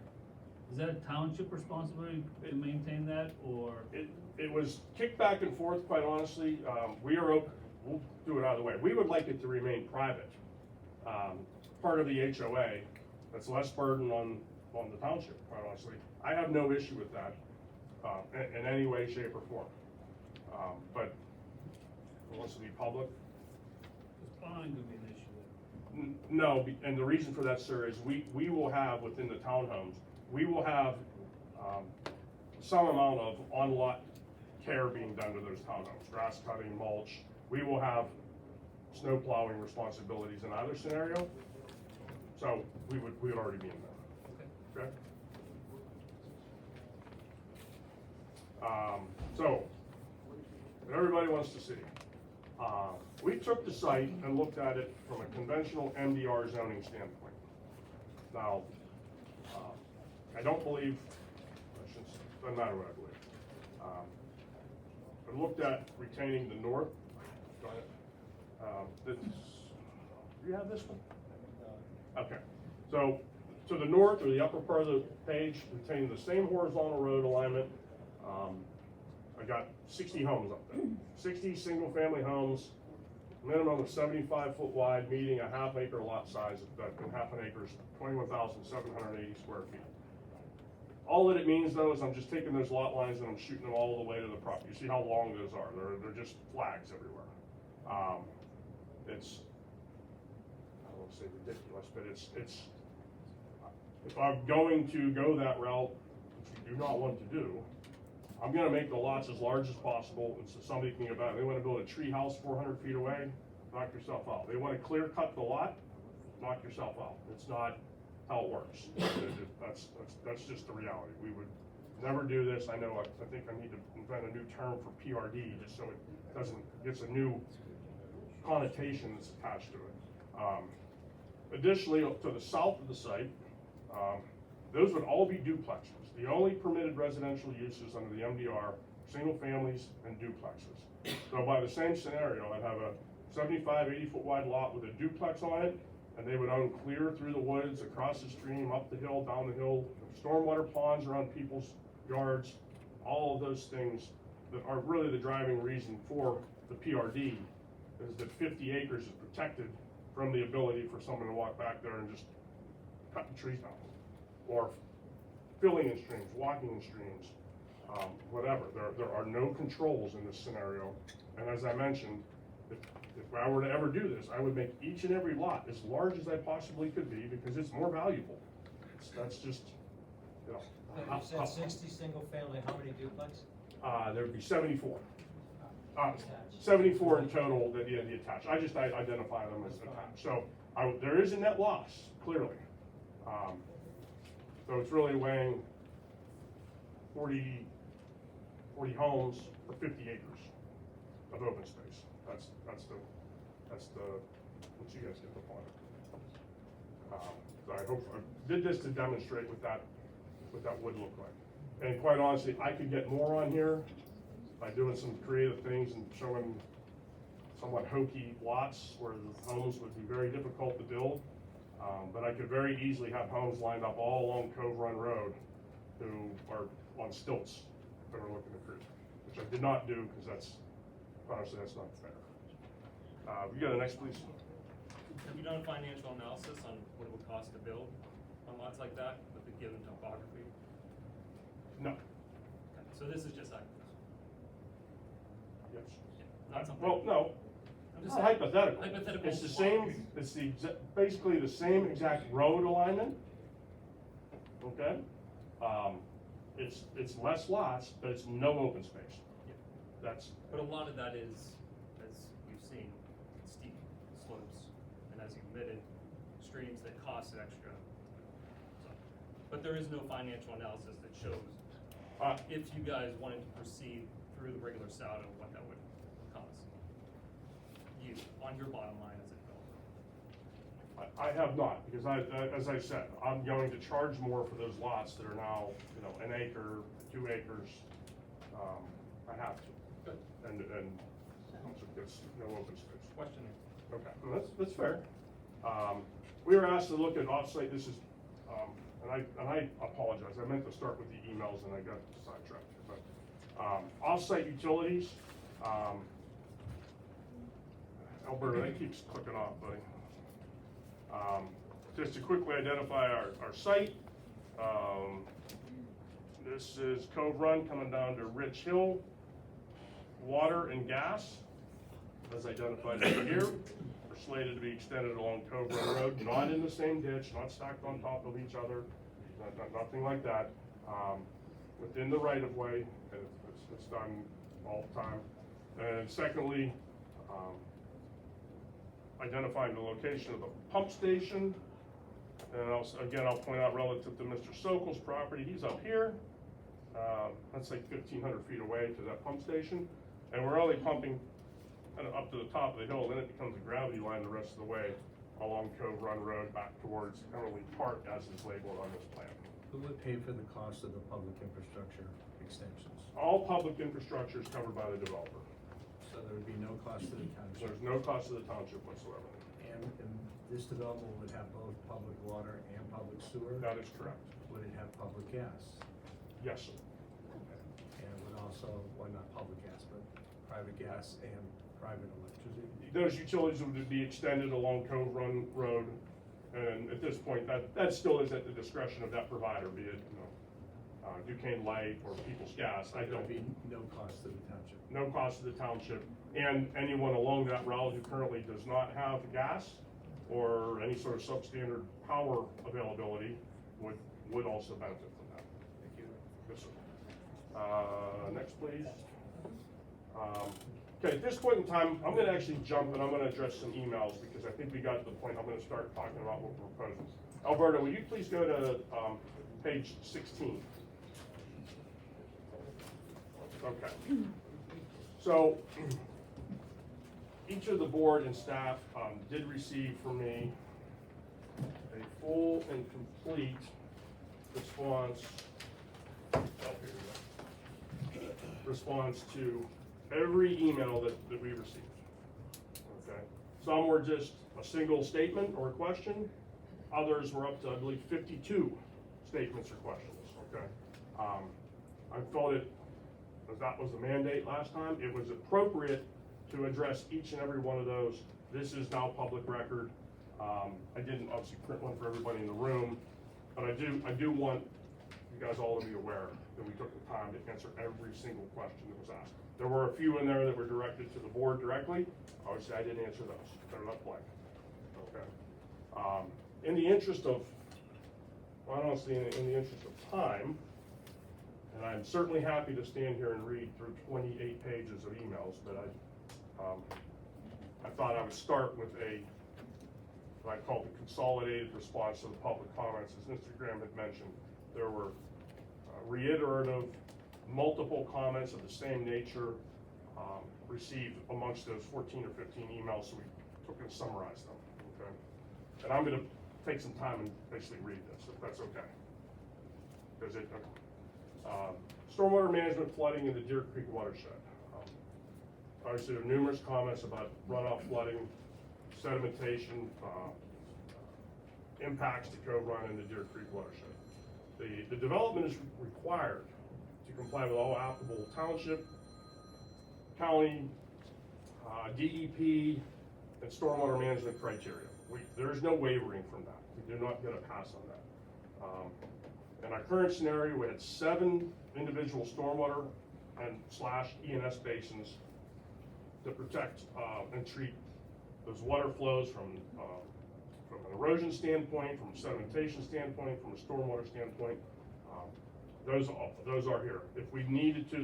Is that a township responsibility to maintain that, or? It was kicked back and forth, quite honestly. We are open, we'll do it either way. We would like it to remain private. Part of the HOA, that's less burden on the township, quite honestly. I have no issue with that in any way, shape, or form. But it wants to be public. It's fine to be an issue. No, and the reason for that, sir, is we will have within the townhomes, we will have some amount of on-lot care being done to those townhomes, grass cutting, mulch. We will have snow plowing responsibilities in either scenario. So we would already be in there. Okay? So, what everybody wants to see. We took the site and looked at it from a conventional MDR zoning standpoint. Now, I don't believe, doesn't matter what I believe. I looked at retaining the north. Do you have this one? Okay, so to the north, or the upper part of the page, retaining the same horizontal road alignment. I got 60 homes up there, 60 single-family homes, minimum of 75 foot wide, meeting a half-acre lot size. Half an acre is 21,780 square feet. All that it means, though, is I'm just taking those lot lines and I'm shooting them all the way to the property. You see how long those are? They're just flags everywhere. It's, I don't want to say ridiculous, but it's. If I'm going to go that route, which we do not want to do, I'm going to make the lots as large as possible, and so somebody can get back. They want to build a tree house 400 feet away, knock yourself out. They want to clear cut the lot, knock yourself out. It's not how it works. That's just the reality. We would never do this. I know. I think I need to invent a new term for PRD, just so it doesn't gets a new connotation that's attached to it. Additionally, to the south of the site, those would all be duplexes. The only permitted residential uses under the MDR, single families and duplexes. So by the same scenario, I'd have a 75, 80 foot wide lot with a duplex on it, and they would own clear through the woods, across the stream, up the hill, down the hill, stormwater ponds around people's yards, all of those things that are really the driving reason for the PRD, is that 50 acres is protected from the ability for someone to walk back there and just cut the trees down, or filling in streams, walking in streams, whatever. There are no controls in this scenario. And as I mentioned, if I were to ever do this, I would make each and every lot as large as I possibly could be, because it's more valuable. That's just, you know. You said 60 single family, how many duplex? There'd be 74. 74 in total that the attached. I just identify them as attached. So there is a net loss, clearly. So it's really weighing 40 homes for 50 acres of open space. That's the what you guys get the point. So I hope I did this to demonstrate what that would look like. And quite honestly, I could get more on here by doing some creative things and showing somewhat hokey lots where the homes would be very difficult to build. But I could very easily have homes lined up all along Cove Run Road who are on stilts that are looking to creep, which I did not do because honestly, that's not fair. We go to the next, please. Have you done a financial analysis on what it would cost to build on lots like that with the given topography? No. Okay. So this is just hypothetical. Yes. Not something. Well, no. It's a hypothetical. Hypothetical. It's the same. It's basically the same exact road alignment. Okay. It's less lots, but it's no open space. Yeah. But a lot of that is, as you've seen, steep slopes, and as you admitted, streams that cost extra. So, but there is no financial analysis that shows if you guys wanted to proceed through the regular SAUDA, what that would cost you on your bottom line as a developer. I have not, because as I said, I'm going to charge more for those lots that are now, an acre, 2 acres. I have to. Good. And it's no open space. Questioning. Okay, well, that's fair. We were asked to look at offsite. This is, and I apologize. I meant to start with the emails and I got sidetracked. But offsite utilities. Alberta, that keeps clicking off, buddy. Just to quickly identify our site. This is Cove Run coming down to Rich Hill. Water and gas, as identified over here, are slated to be extended along Cove Run Road, not in the same ditch, not stacked on top of each other, nothing like that. Within the right of way, and it's done all the time. And secondly, identifying the location of the pump station. And also, again, I'll point out relative to Mr. Sokol's property, he's up here. That's like 1,500 feet away to that pump station. And we're only pumping kind of up to the top of the hill, then it becomes a gravity line the rest of the way along Cove Run Road back towards Emerald Park as is labeled on this plan. Who would pay for the cost of the public infrastructure extensions? All public infrastructure is covered by the developer. So there would be no cost to the township? There's no cost to the township whatsoever. And this development would have both public water and public sewer? That is correct. Would it have public gas? Yes, sir. And it would also, well, not public gas, but private gas and private electricity? Those utilities would be extended along Cove Run Road, and at this point, that still is at the discretion of that provider, be it, Duquesne Light or People's Gas. I There don't, would be no cost to the township? no cost to the township, and anyone along that route who currently does not have gas or any sort of substandard power availability would also benefit from that. Thank you. Yes, sir. Next, please. Okay, at this point in time, I'm gonna actually jump and I'm gonna address some emails because I think we got to the point I'm gonna start talking about what we're proposing. Alberto, will you please go to, page 16? Okay. So, each of the board and staff, did receive from me a full and complete response, response to every email that we received. Okay. Some were just a single statement or a question. Others were up to, I believe, 52 statements or questions. Okay. I felt it, as that was the mandate last time, it was appropriate to address each and every one of those. This is now public record. I didn't obviously print one for everybody in the room, but I do want you guys all to be aware that we took the time to answer every single question that was asked. There were a few in there that were directed to the board directly. Obviously, I didn't answer those. They're left blank. Okay. In the interest of, well, honestly, in the interest of time, and I'm certainly happy to stand here and read through 28 pages of emails, but I thought I would start with what I call the consolidated response to the public comments. As Mr. Graham had mentioned, there were reiterative, multiple comments of the same nature received amongst those 14 or 15 emails, so we took and summarized them, okay? And I'm gonna take some time and basically read this, if that's okay. Because stormwater management flooding in the Deer Creek watershed. Obviously, there are numerous comments about runoff flooding, sedimentation, impacts to Cove Run and the Deer Creek watershed. The development is required to comply with all applicable township, county, DEP, and stormwater management criteria. There is no wavering from that. We do not get a pass on that. In our current scenario, we had 7 individual stormwater and / E&S basins to protect and treat those water flows from an erosion standpoint, from a sedimentation standpoint, from a stormwater standpoint. Those are here. If we needed to,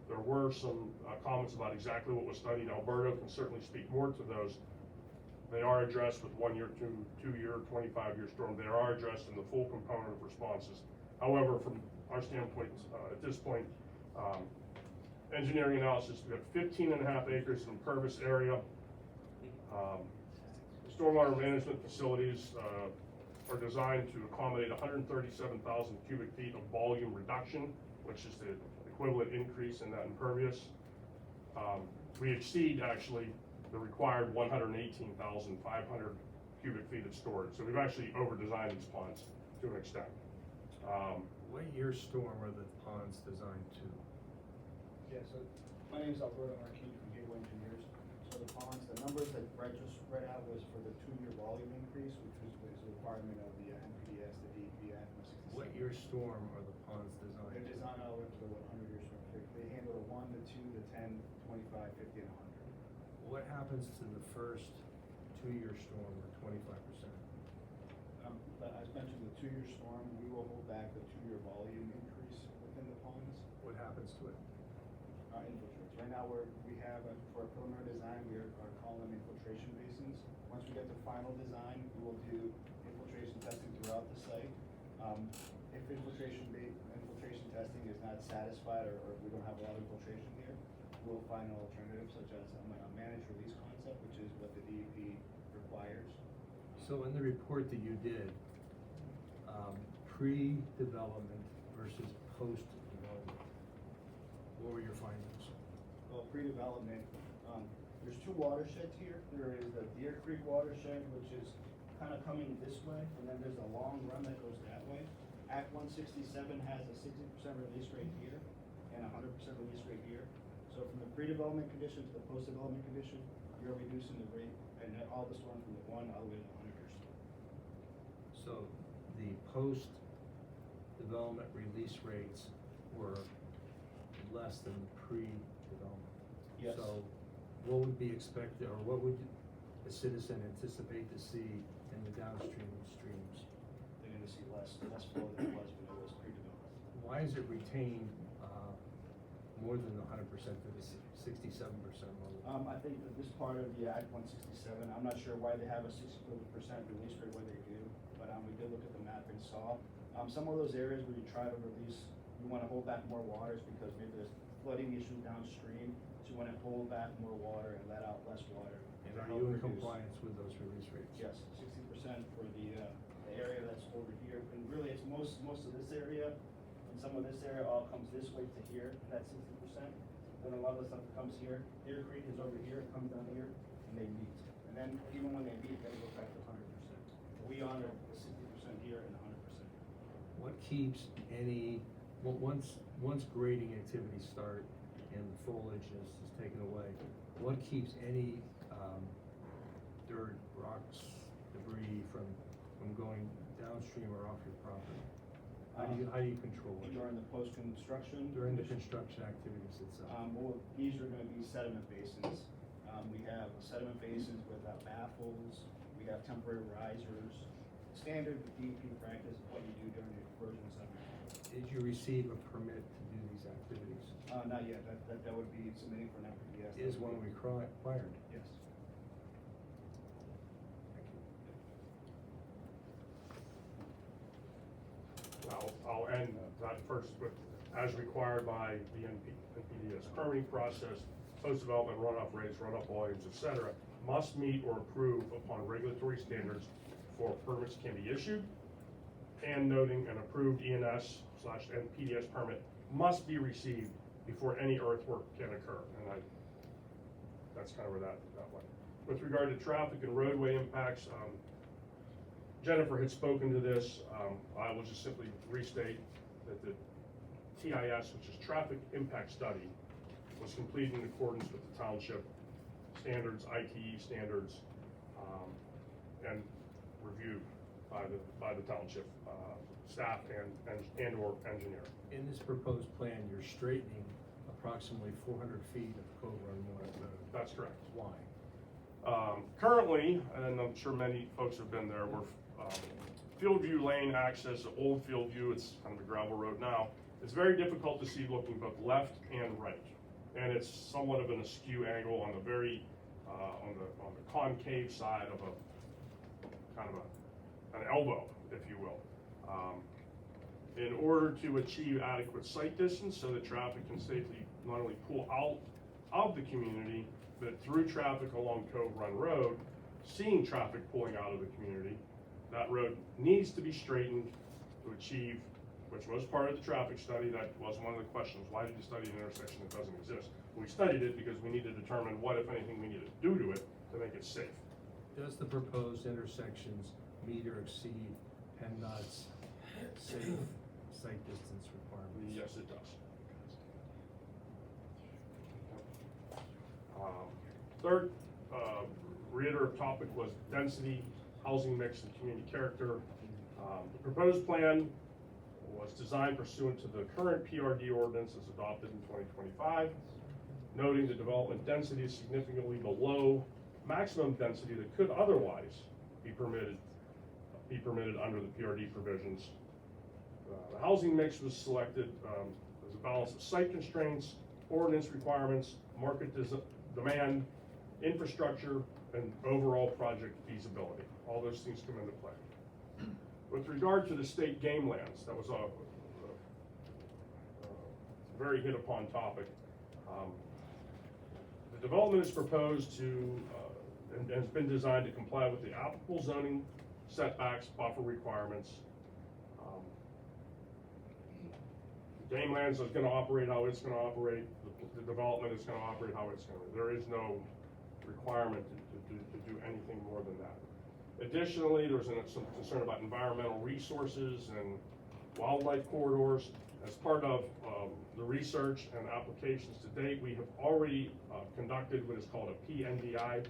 there were some comments about exactly what was studied. Alberto can certainly speak more to those. They are addressed with 1 year, 2 year, 25-year storm. They are addressed in the full component of responses. However, from our standpoint, at this point, engineering analysis, we have 15.5 acres of impervious area. Stormwater management facilities are designed to accommodate 137,000 cubic feet of volume reduction, which is the equivalent increase in that impervious. We exceed actually the required 118,500 cubic feet of storage. So we've actually over-designed these ponds to an extent. What year storm are the ponds designed to? Yeah, so my name is Alberto Marquis from Gateway Engineers. So the ponds, the numbers that Brett just read out was for the 2-year volume increase, which was a requirement of the NPDS, the DEP Act 167. What year storm are the ponds designed? They're designed all the way to the 100-year storm. They handle the 1, the 2, the 10, 25, 50, and 100. What happens to the first 2-year storm or 25%? But as mentioned, the 2-year storm, we will hold back the 2-year volume increase within the ponds. What happens to it? Infiltrates. Right now, we have, for a preliminary design, we are calling them infiltration basins. Once we get to final design, we will do infiltration testing throughout the site. If infiltration testing is not satisfied or we don't have a lot of infiltration here, we'll find an alternative such as a managed release concept, which is what the DEP requires. So in the report that you did, pre-development versus post-development. What were your findings? Well, pre-development, there's two watersheds here. There is the Deer Creek watershed, which is kind of coming this way, and then there's a long run that goes that way. Act 167 has a 60% release rate here and a 100% release rate here. So from the pre-development condition to the post-development condition, you're reducing the rate, and then all the storm from the 1 all the way to the 100%. So the post-development release rates were less than the pre-development. Yes. So what would be expected, or what would a citizen anticipate to see in the downstream streams? They're gonna see less flow than it was when it was pre-developed. Why is it retained more than the 100% to the 67% level? I think that this part of the Act 167, I'm not sure why they have a 60% release rate where they do, but we did look at the map and saw some of those areas where you try to release, you want to hold back more waters because maybe there's flooding issue downstream, so you want to hold back more water and let out less water. And to are help you in reduce. compliance with those release rates? Yes, 60% for the area that's over here, and really it's most of this area, and some of this area all comes this way to here, and that's 60%. Then a lot of the stuff that comes here, Deer Creek is over here, it comes down here, and they meet. And then even when they meet, then it goes back to 100%. We honor the 60% here and 100%. What keeps any, once grading activities start and the foliage is taken away, what keeps any dirt, rocks, debris from going downstream or off your property? How do you control it? During the post-construction? During the construction activities itself? Well, these are gonna be sediment basins. We have sediment basins with baffles, we have temporary risers. Standard DEP practice is what you do during the erosion sediment. Did you receive a permit to do these activities? Not yet, that would be submitting for an FPDS. Is one required? Yes. I'll end that first with, as required by the NPDS permitting process, post-development runoff rates, runoff volumes, et cetera, must meet or improve upon regulatory standards before permits can be issued, and noting an approved ENS/NPDS permit must be received before any earthwork can occur. And that's kind of where that went. With regard to traffic and roadway impacts, Jennifer had spoken to this. I will just simply restate that the TIS, which is Traffic Impact Study, was completed in accordance with the township standards, ITE standards, and reviewed by the township staff and/or engineer. In this proposed plan, you're straightening approximately 400 feet of Cove Run Road. That's correct. Why? Currently, and I'm sure many folks have been there, we're Fieldview Lane access, old Fieldview, it's kind of a gravel road now. It's very difficult to see looking both left and right. And it's somewhat of an askew angle on the very, on the concave side of a, kind of an elbow, if you will. In order to achieve adequate sight distance so that traffic can safely not only pull out of the community, but through traffic along Cove Run Road, seeing traffic pulling out of the community, that road needs to be straightened to achieve, which was part of the traffic study. That was one of the questions. Why did you study an intersection that doesn't exist? We studied it because we need to determine what, if anything, we need to do to it to make it safe. Does the proposed intersections meet or exceed PennDOT's safe sight distance requirements? Yes, it does. Third reiterative topic was density, housing mix, and community character. The proposed plan was designed pursuant to the current PRD ordinance as adopted in 2025, noting the development density is significantly below maximum density that could otherwise be permitted under the PRD provisions. The housing mix was selected as a balance of site constraints, ordinance requirements, market demand, infrastructure, and overall project feasibility. All those things come into play. With regard to the state game lands, that was a very hit upon topic. The development is proposed to and has been designed to comply with the applicable zoning setbacks, buffer requirements. game lands is gonna operate how it's gonna operate, the development is gonna operate how it's gonna, there is no requirement to do anything more than that. Additionally, there's some concern about environmental resources and wildlife corridors. As part of the research and applications to date, we have already conducted what is called a PNDI,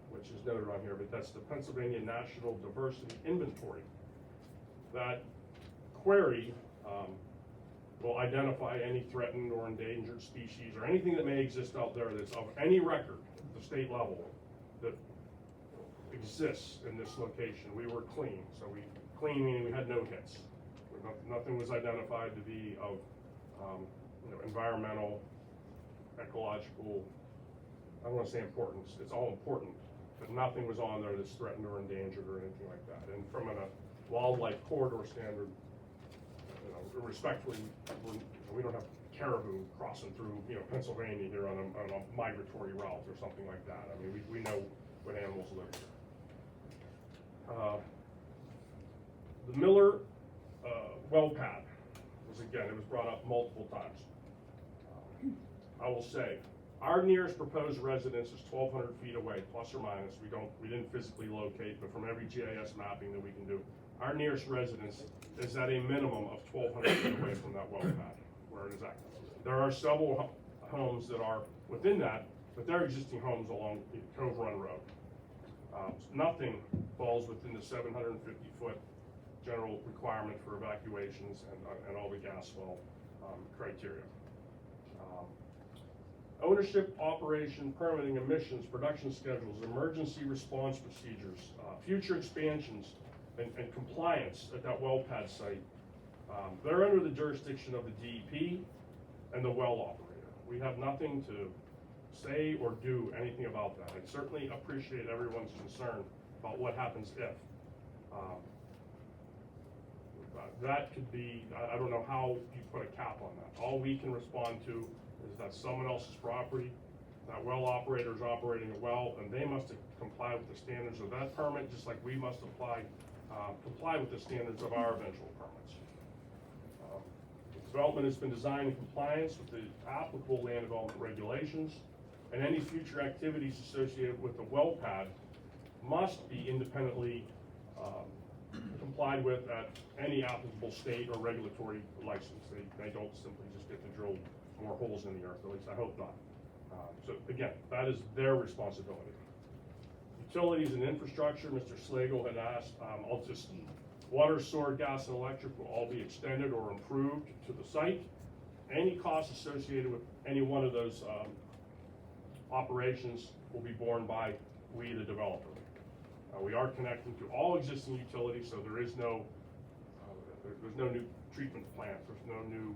which is noted on here, but that's the Pennsylvania National Diversity Inventory. That query will identify any threatened or endangered species or anything that may exist out there that's of any record at the state level that exists in this location. We were clean, so clean meaning we had no hits. Nothing was identified to be of environmental, ecological, I don't want to say importance, it's all important, but nothing was on there that's threatened or endangered or anything like that. And from a wildlife corridor standard, respectfully, we don't have caribou crossing through Pennsylvania here on a migratory route or something like that. I mean, we know what animals live here. The Miller well pad it was brought up multiple times. I will say, our nearest proposed residence is 1,200 feet away, plus or minus. We didn't physically locate, but from every GIS mapping that we can do, our nearest residence is at a minimum of 1,200 feet away from that well pad, where it is at. There are several homes that are within that, but they're existing homes along Cove Run Road. Nothing falls within the 750-foot general requirement for evacuations and all the gas well criteria. Ownership, operation, permitting, emissions, production schedules, emergency response procedures, future expansions, and compliance at that well pad site. They're under the jurisdiction of the DEP and the well operator. We have nothing to say or do anything about that. I certainly appreciate everyone's concern about what happens if. That could be, I don't know how you put a cap on that. All we can respond to is that someone else's property, that well operator is operating a well, and they must comply with the standards of that permit, just like we must comply with the standards of our eventual permits. Development has been designed in compliance with the applicable land development regulations, and any future activities associated with the well pad must be independently complied with at any applicable state or regulatory license. They don't simply just get to drill more holes in the earth, at least I hope not. So again, that is their responsibility. Utilities and infrastructure, Mr. Slagle had asked, water, sewer, gas, and electric will all be extended or improved to the site. Any costs associated with any one of those operations will be borne by we, the developer. We are connecting to all existing utilities, so there's no new treatment plant, there's no new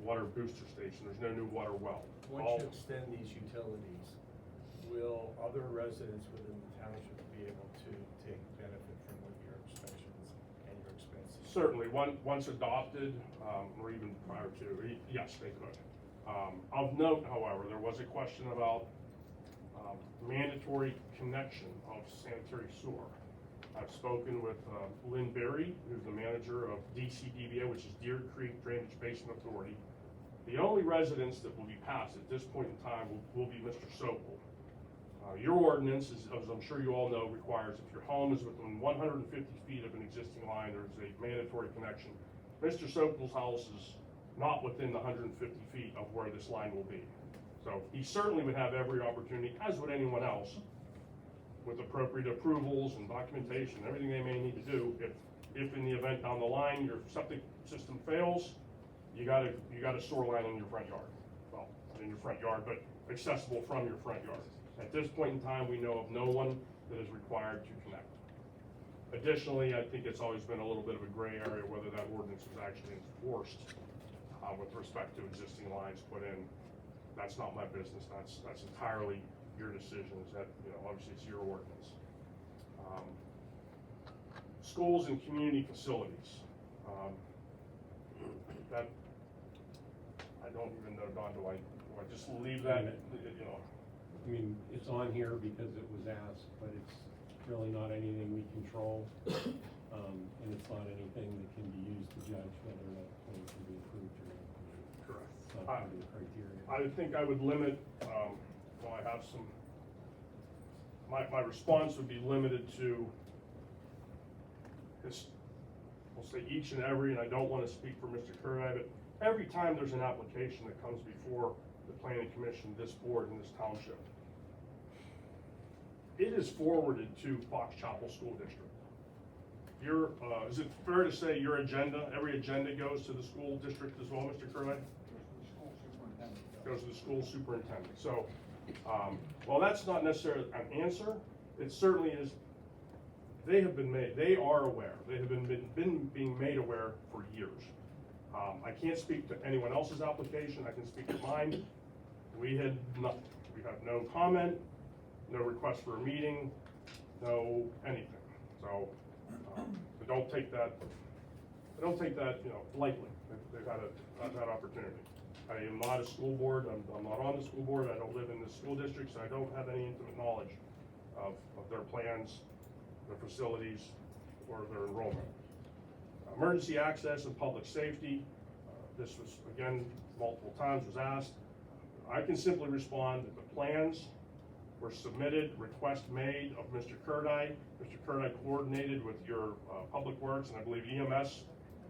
water booster station, there's no new water well. Once you extend these utilities, will other residents within the township be able to take benefit from what your inspections and your expenses? Certainly, once adopted, or even prior to, yes, they could. Of note, however, there was a question about mandatory connection of sanitary sewer. I've spoken with Lynn Berry, who's the manager of DCDBA, which is Deer Creek Drainage Basin Authority. The only residence that will be passed at this point in time will be Mr. Sokol. Your ordinance, as I'm sure you all know, requires if your home is within 150 feet of an existing line, there's a mandatory connection. Mr. Sokol's house is not within the 150 feet of where this line will be. So he certainly would have every opportunity, as would anyone else, with appropriate approvals and documentation, everything they may need to do. If in the event down the line your septic system fails, you got a sewer line in your front yard. Well, not in your front yard, but accessible from your front yard. At this point in time, we know of no one that is required to connect. Additionally, I think it's always been a little bit of a gray area whether that ordinance is actually enforced with respect to existing lines put in. That's not my business. That's entirely your decisions. That obviously it's your ordinance. Schools and community facilities. That I don't even know, Don. Do I just leave that? I mean, it's on here because it was asked, but it's really not anything we control. And it's not anything that can be used to judge whether or not the plan can be approved or not. part of the criteria. I think I would limit, well, I have some, my response would be limited to this, we'll say each and every, and I don't want to speak for Mr. Curry, but every time there's an application that comes before the planning commission, this board, and this township, it is forwarded to Fox Chapel School District. Your, is it fair to say your agenda, every agenda goes to the school district as well, Mr. Curley? Goes to the school superintendent. So, while that's not necessarily an answer, it certainly is, they have been made, they are aware, they have been being made aware for years. I can't speak to anyone else's application, I can speak to mine. We had no comment, no request for a meeting, no anything. So, but don't take that, lightly. They've had that opportunity. I am not a school board, I'm not on the school board, I don't live in the school district, so I don't have any intimate knowledge of their plans, their facilities, or their enrollment. Emergency access and public safety, this was, again, multiple times was asked. I can simply respond that the plans were submitted, request made of Mr. Curdy. Mr. Curdy coordinated with your Public Works and I believe EMS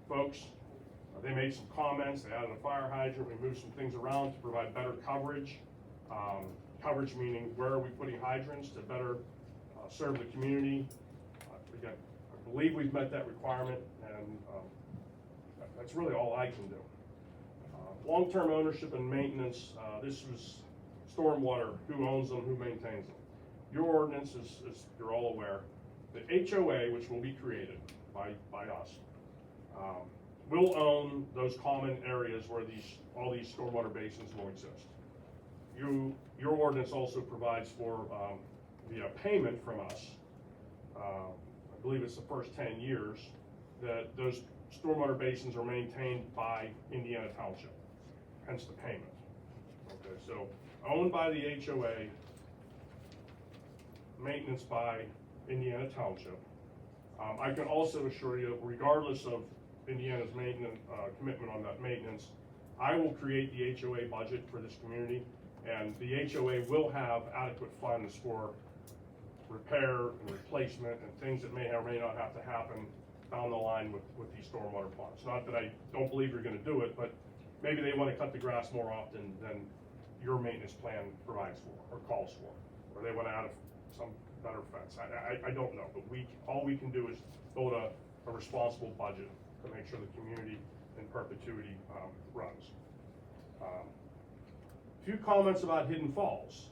folks. They made some comments, they added a fire hydrant, we moved some things around to provide better coverage. Coverage meaning where are we putting hydrants to better serve the community. Again, I believe we've met that requirement, and that's really all I can do. Long-term ownership and maintenance, this was stormwater, who owns them, who maintains them. Your ordinance is you're all aware, the HOA, which will be created by us, will own those common areas where all these stormwater basins will exist. Your ordinance also provides for via payment from us, I believe it's the first 10 years, that those stormwater basins are maintained by Indiana Township, hence the payment. Okay, so owned by the HOA, maintenance by Indiana Township. I can also assure you, regardless of Indiana's maintenance commitment on that maintenance, I will create the HOA budget for this community, and the HOA will have adequate funds for repair and replacement and things that may or may not have to happen down the line with these stormwater ponds. Not that I don't believe you're going to do it, but maybe they want to cut the grass more often than your maintenance plan provides for or calls for, or they want to add some better fence. I don't know, but all we can do is build a responsible budget to make sure the community in perpetuity runs. A few comments about Hidden Falls.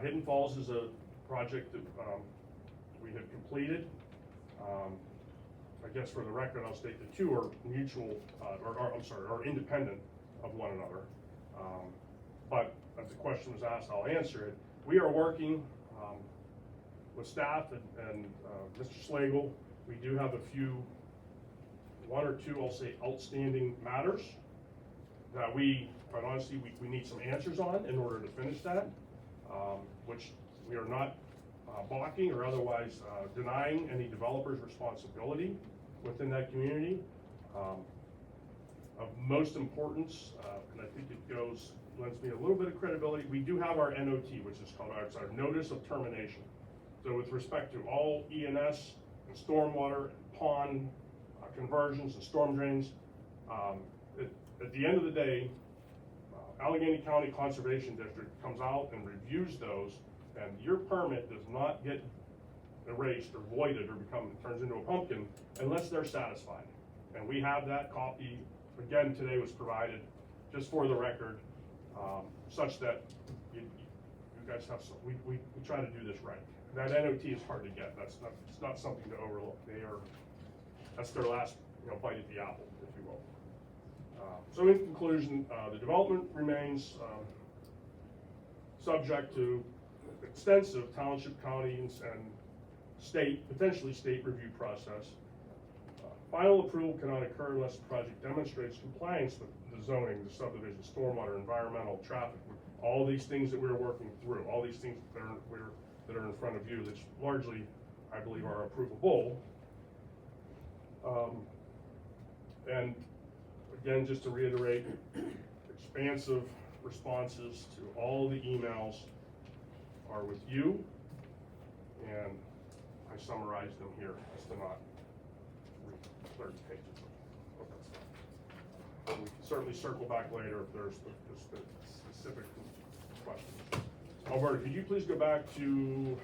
Hidden Falls is a project that we have completed. I guess for the record, I'll state the two are mutual, are independent of one another. But as the question was asked, I'll answer it. We are working with staff and Mr. Slagle. We do have one or two, I'll say, outstanding matters that we, quite honestly, we need some answers on in order to finish that, which we are not balking or otherwise denying any developer's responsibility within that community. Of most importance, and I think it lends me a little bit of credibility, we do have our NOT, which is called our Notice of Termination. So with respect to all ENS and stormwater and pond conversions and storm drains, at the end of the day, Allegheny County Conservation District comes out and reviews those, and your permit does not get erased or voided or turns into a pumpkin unless they're satisfied. And we have that copy, again, today was provided, just for the record, such that you guys have some, we try to do this right. That NOT is hard to get. It's not something to overlook. That's their last bite at the apple, if you will. So in conclusion, the development remains subject to extensive township, county, and state, potentially state review process. Final approval cannot occur unless the project demonstrates compliance with the zoning, the subdivision, stormwater, environmental, traffic, all these things that we're working through, all these things that are in front of you, that largely, I believe, are approvable. And Again, just to reiterate, expansive responses to all the emails are with you, and I summarized them here as to not read 30 pages of that stuff. And we can certainly circle back later if there's specific questions. Alberta, could you please go back to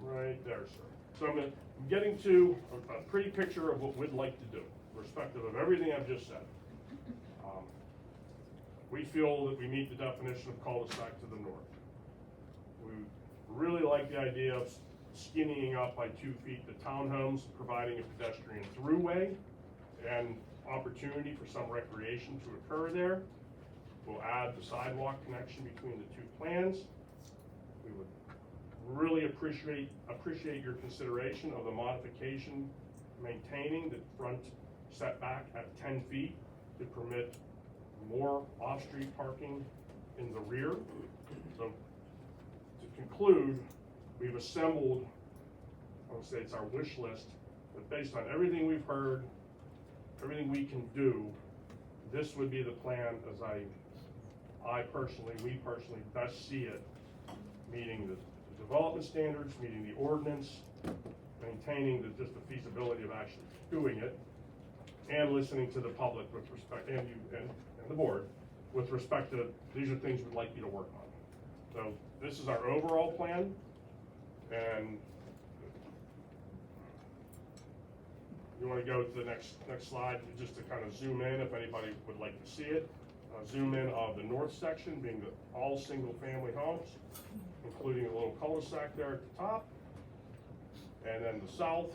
right there, sir? So I'm getting to a pretty picture of what we'd like to do, irrespective of everything I've just said. We feel that we meet the definition of cul-de-sac to the north. We really like the idea of skinnying up by 2 feet the townhomes, providing a pedestrian throughway and opportunity for some recreation to occur there. We'll add the sidewalk connection between the 2 plans. We would really appreciate your consideration of the modification, maintaining the front setback at 10 feet to permit more off-street parking in the rear. So to conclude, we've assembled, I would say it's our wish list, but based on everything we've heard, everything we can do, this would be the plan as we personally best see it, meeting the development standards, meeting the ordinance, maintaining just the feasibility of actually doing it, and listening to the public with respect, and you and the board, with respect to these are things we'd like you to work on. So this is our overall plan, and you want to go to the next slide just to kind of zoom in if anybody would like to see it. Zoom in of the north section being all single family homes, including a little cul-de-sac there at the top, and then the south,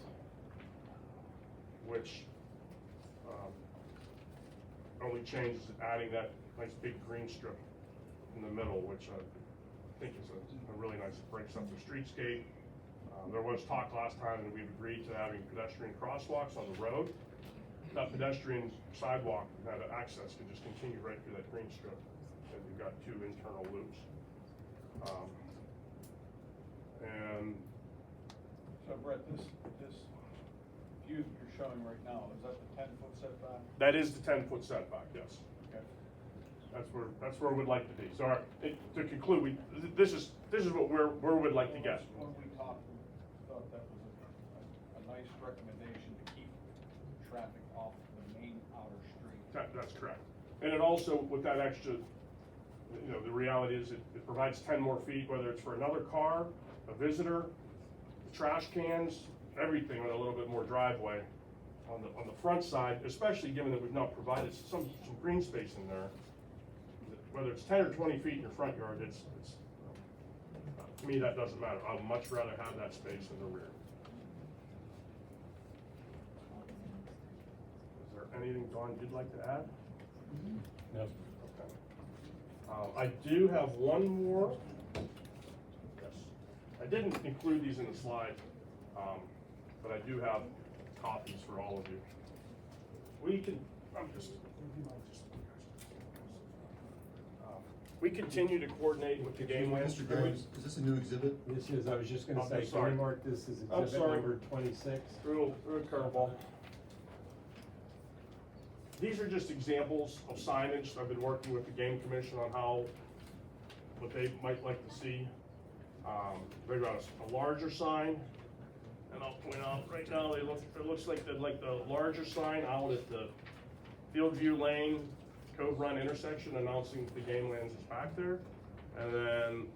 which only changes adding that nice big green strip in the middle, which I think is a really nice, breaks up the streetscape. There was talk last time that we've agreed to having pedestrian crosswalks on the road. That pedestrian sidewalk, that access can just continue right through that green strip, and you've got 2 internal loops. And So Brett, this view that you're showing right now, is that the 10-foot setback? that is the 10-foot setback, yes. Okay. That's where we'd like to be. So to conclude, this is what where we'd like to get. When we talked, we thought that was a nice recommendation to keep traffic off the main outer street. That's correct. And it also, with that extra, the reality is it provides 10 more feet, whether it's for another car, a visitor, trash cans, everything with a little bit more driveway on the front side, especially given that we've now provided some green space in there. Whether it's 10 or 20 feet in your front yard, it's to me, that doesn't matter. I'd much rather have that space in the rear. Is there anything, Dawn, you'd like to add? No. Okay. I do have one more. Yes. I didn't include these in the slide, but I do have copies for all of you. We continue to coordinate with the game lands. Mr. Gary, is this a new exhibit? This is, I was just gonna I'm say, can sorry. you mark this as I'm exhibit sorry. number 26? Real curveball. These are just examples of signage. I've been working with the game commission on what they might like to see. They've got a larger sign, and I'll point out right now, it looks like the larger sign out at the Fieldview Lane, Cove Run intersection announcing the game lands is back there. And then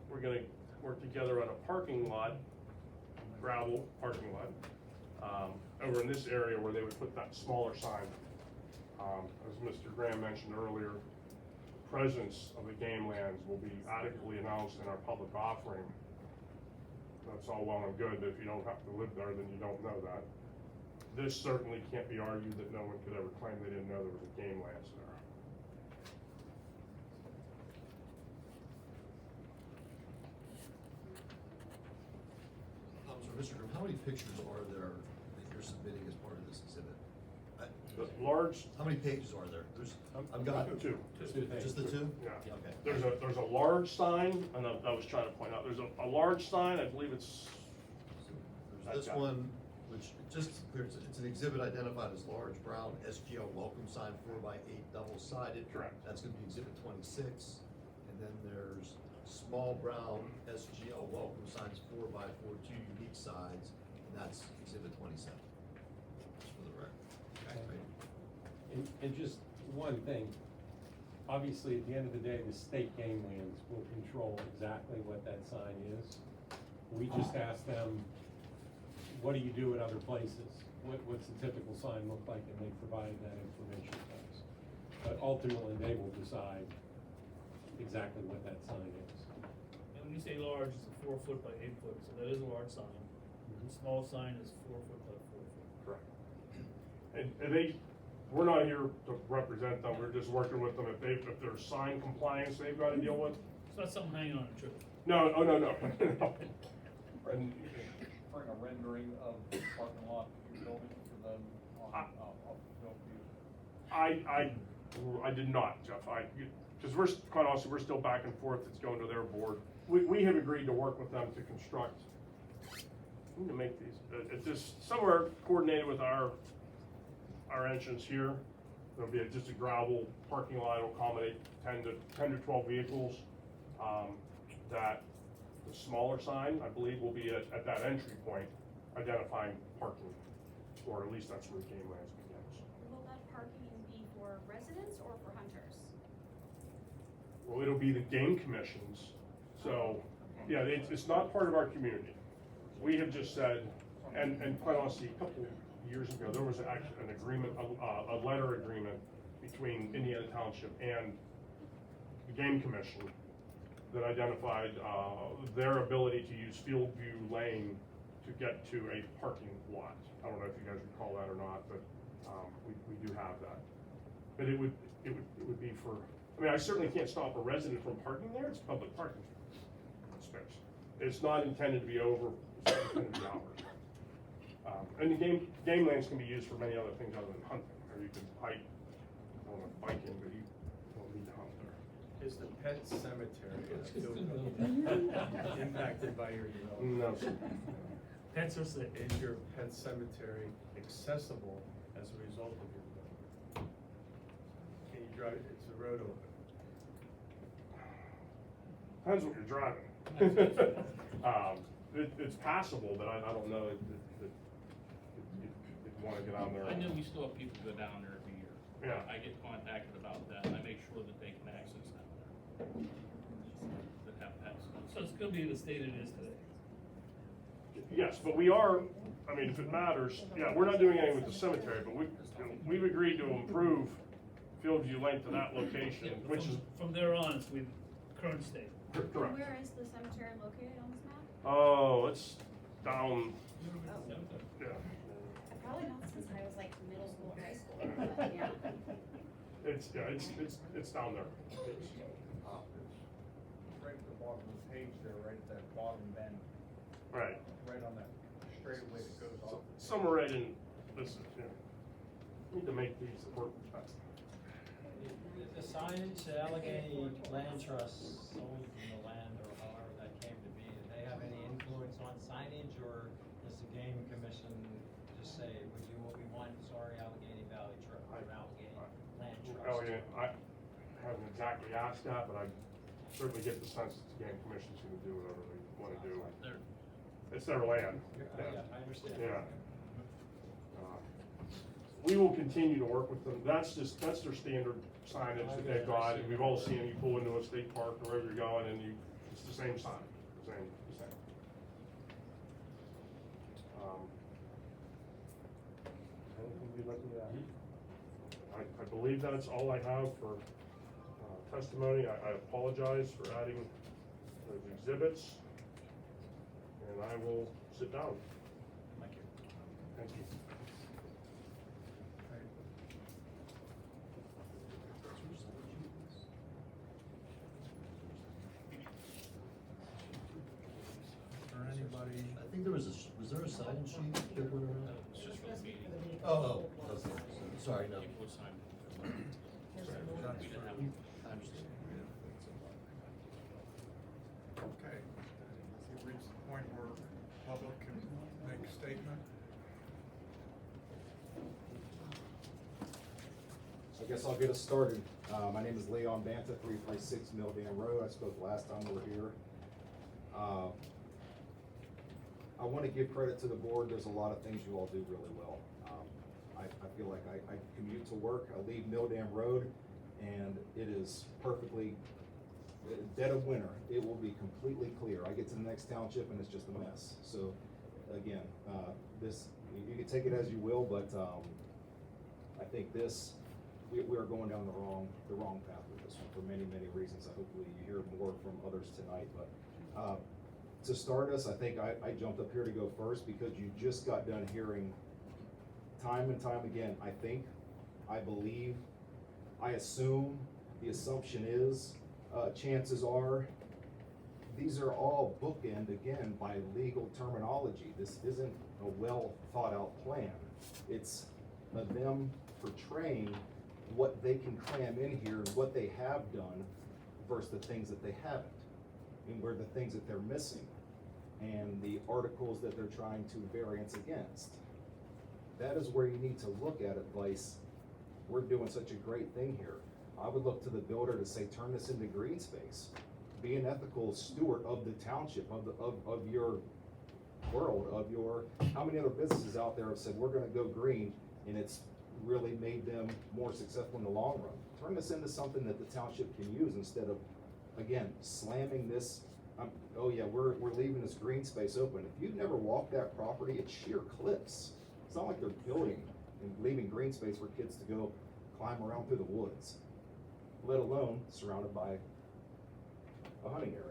we're gonna work together on a parking lot, gravel parking lot, over in this area where they would put that smaller sign. As Mr. Graham mentioned earlier, the presence of the game lands will be adequately announced in our public offering. That's all well and good, but if you don't have to live there, then you don't know that. This certainly can't be argued that no one could ever claim they didn't know there was a game lands there. So Mr. Grimm, how many pictures are there that you're submitting as part of this exhibit? How many pages are there? I've got 2. Just the 2? Yeah. Okay. There's a large sign, and I was trying to point out, there's a large sign, I believe it's. There's this one, which, just to be clear, it's an exhibit identified as large brown SGO welcome sign 4x8 double-sided. Correct. That's gonna be exhibit 26. And then there's small brown SGO welcome signs 4x4, 2 unique sides, and that's exhibit 27. Just for the record. Okay. And just one thing, obviously, at the end of the day, the state game lands will control exactly what that sign is. We just ask them, what do you do at other places? What's the typical sign look like, and they provided that information to us. But ultimately, they will decide exactly what that sign is. And when you say large, it's a 4 foot by 8 foot, so that is a large sign. The small sign is 4 foot by 4 foot. Correct. And we're not here to represent them, we're just working with them. If there's sign compliance they've got to deal with. It's not something hanging on a tree. No, oh, no. And Bring a rendering of the parking lot you're building for them on, view. I did not, Jeff, because we're, quite honestly, we're still back and forth, it's going to their board. We have agreed to work with them to construct, we need to make these, it's just somewhere coordinated with our entrance here. There'll be just a gravel parking lot, will accommodate 10 to 12 vehicles. That the smaller sign, I believe, will be at that entry point, identifying parking, or at least that's where game lands begins. Will that parking be for residents or for hunters? Well, it'll be the game commissions, so, Okay. yeah, it's not part of our community. We have just said, and quite honestly, a couple years ago, there was actually an agreement, a letter agreement between Indiana Township and the game commission that identified their ability to use Fieldview Lane to get to a parking lot. I don't know if you guys recall that or not, but we do have that. But it would be for, I mean, I certainly can't stop a resident from parking there, it's public parking space. It's not intended to be over, it's not intended to be hours. And the game lands can be used for many other things other than hunting, or you can hike, I don't know, biking, but you don't need to hunt there. Is the pet cemetery impacted by your No, development? sir. Pets are sick. Is your pet cemetery accessible as a result of your development? Can you drive, is the road open? Depends what you're driving. It's passable, but I don't know if you'd want to get on there. I know we still have people go down there every year. Yeah. I get contacted about that, and I make sure that they can access down there. That have pets. So it's gonna be the state it is today. Yes, but we are, I mean, if it matters, yeah, we're not doing anything with the cemetery, but we've agreed to improve Fieldview Lane to that location, which is. From there on, it's with current state. Correct. Where is the cemetery located on this map? Oh, it's down, yeah. Probably not since I was like middle school or high school, but yeah. It's down there. Right at the bottom of the page there, right at that bottom bend, Right. right on that straightaway that goes off. Somewhere right in, this is, yeah. Need to make these work. The signage, the Allegheny Land Trust sold the land, or however that came to be, did they have any influence on signage, or does the game commission just say, we do what we want, sorry, Allegheny Valley Trust, or Allegheny Land Trust? Oh, yeah, I haven't exactly asked that, but I certainly get the sense that the game commission's gonna do whatever they wanna do. It's their land. Yeah, I understand. Yeah. We will continue to work with them. That's their standard signage that they've got, and we've all seen you pull into a state park or wherever you're going, and it's the same sign, the same. Anything you'd like me to add? I believe that's all I have for testimony. I apologize for adding those exhibits, and I will sit down. Thank you. Thank you. Or anybody, I think there was there a sign sheet that went around? It's just for the meeting. Oh, okay, sorry, no. People sign. that's We didn't have. I understand. okay. We've reached the point where public can make a statement. guess I'll get us started. My name is Leon Banta, 336 Mill Dam Road. I spoke last time we were here. I want to give credit to the board. There's a lot of things you all do really well. I feel like I commute to work, I leave Mill Dam Road, and it is perfectly dead of winter. It will be completely clear. I get to the next township and it's just a mess. So again, this, you can take it as you will, but I think this, we are going down the wrong path with this one for many, many reasons. Hopefully you hear more from others tonight, but to start us, I think I jumped up here to go first because you just got done hearing time and time again, I believe, I assume, the assumption is, chances are, these are all bookend again by legal terminology. This isn't a well thought out plan. It's them portraying what they can cram in here and what they have done versus the things that they haven't, and where the things that they're missing and the articles that they're trying to variance against. That is where you need to look at it, Vice. We're doing such a great thing here. I would look to the builder to say, turn this into green space. Be an ethical steward of the township, of your world, of your, how many other businesses out there have said, we're gonna go green, and it's really made them more successful in the long run. Turn this into something that the township can use instead of, again, slamming this, oh yeah, we're leaving this green space open. If you've never walked that property, it's sheer cliffs. It's not like they're building and leaving green space for kids to go climb around through the woods, let alone surrounded by a hunting area.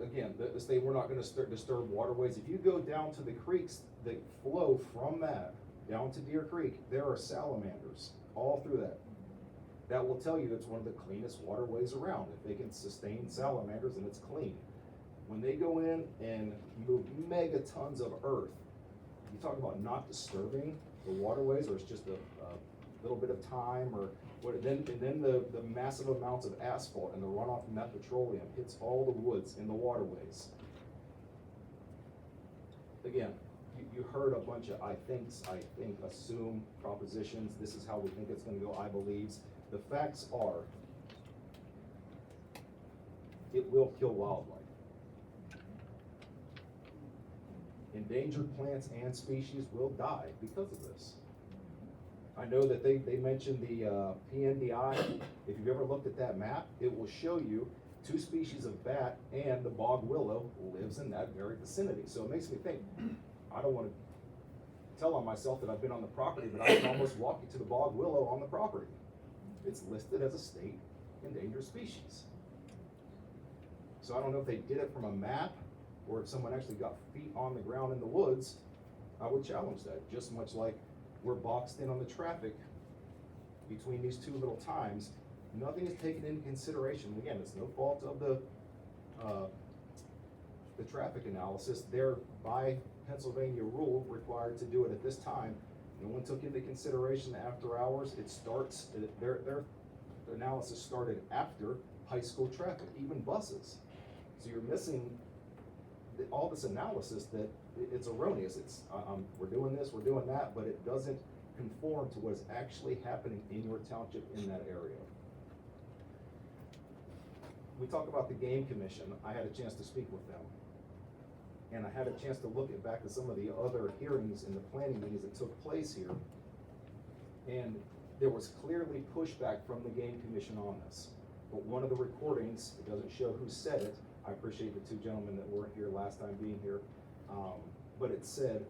Again, the state, we're not gonna disturb waterways. If you go down to the creeks that flow from that down to Deer Creek, there are salamanders all through that. That will tell you it's one of the cleanest waterways around. If they can sustain salamanders, and it's clean. When they go in and move megatons of earth, you talk about not disturbing the waterways, or it's just a little bit of time, or what, and then the massive amounts of asphalt and the runoff from that petroleum hits all the woods in the waterways. Again, you heard a bunch of I think, assume, propositions. This is how we think it's gonna go, I believes. The facts are, it will kill wildlife. Endangered plants and species will die because of this. I know that they mentioned the PNDI. If you've ever looked at that map, it will show you 2 species of bat, and the bog willow lives in that very vicinity. So it makes me think, I don't want to tell on myself that I've been on the property, but I can almost walk you to the bog willow on the property. It's listed as a state endangered species. So I don't know if they did it from a map, or if someone actually got feet on the ground in the woods. I would challenge that, just much like we're boxed in on the traffic between these 2 little times. Nothing is taken into consideration. Again, it's no fault of the traffic analysis. They're, by Pennsylvania rule, required to do it at this time. No one took into consideration after hours. It starts, their analysis started after high school traffic, even buses. So you're missing all this analysis that it's erroneous. It's, we're doing this, we're doing that, but it doesn't conform to what's actually happening in your township in that area. We talk about the Game Commission. I had a chance to speak with them. And I had a chance to look back at some of the other hearings and the planning meetings that took place here. And there was clearly pushback from the Game Commission on this. But one of the recordings, it doesn't show who said it. I appreciate the 2 gentlemen that weren't here last time being here. But it said,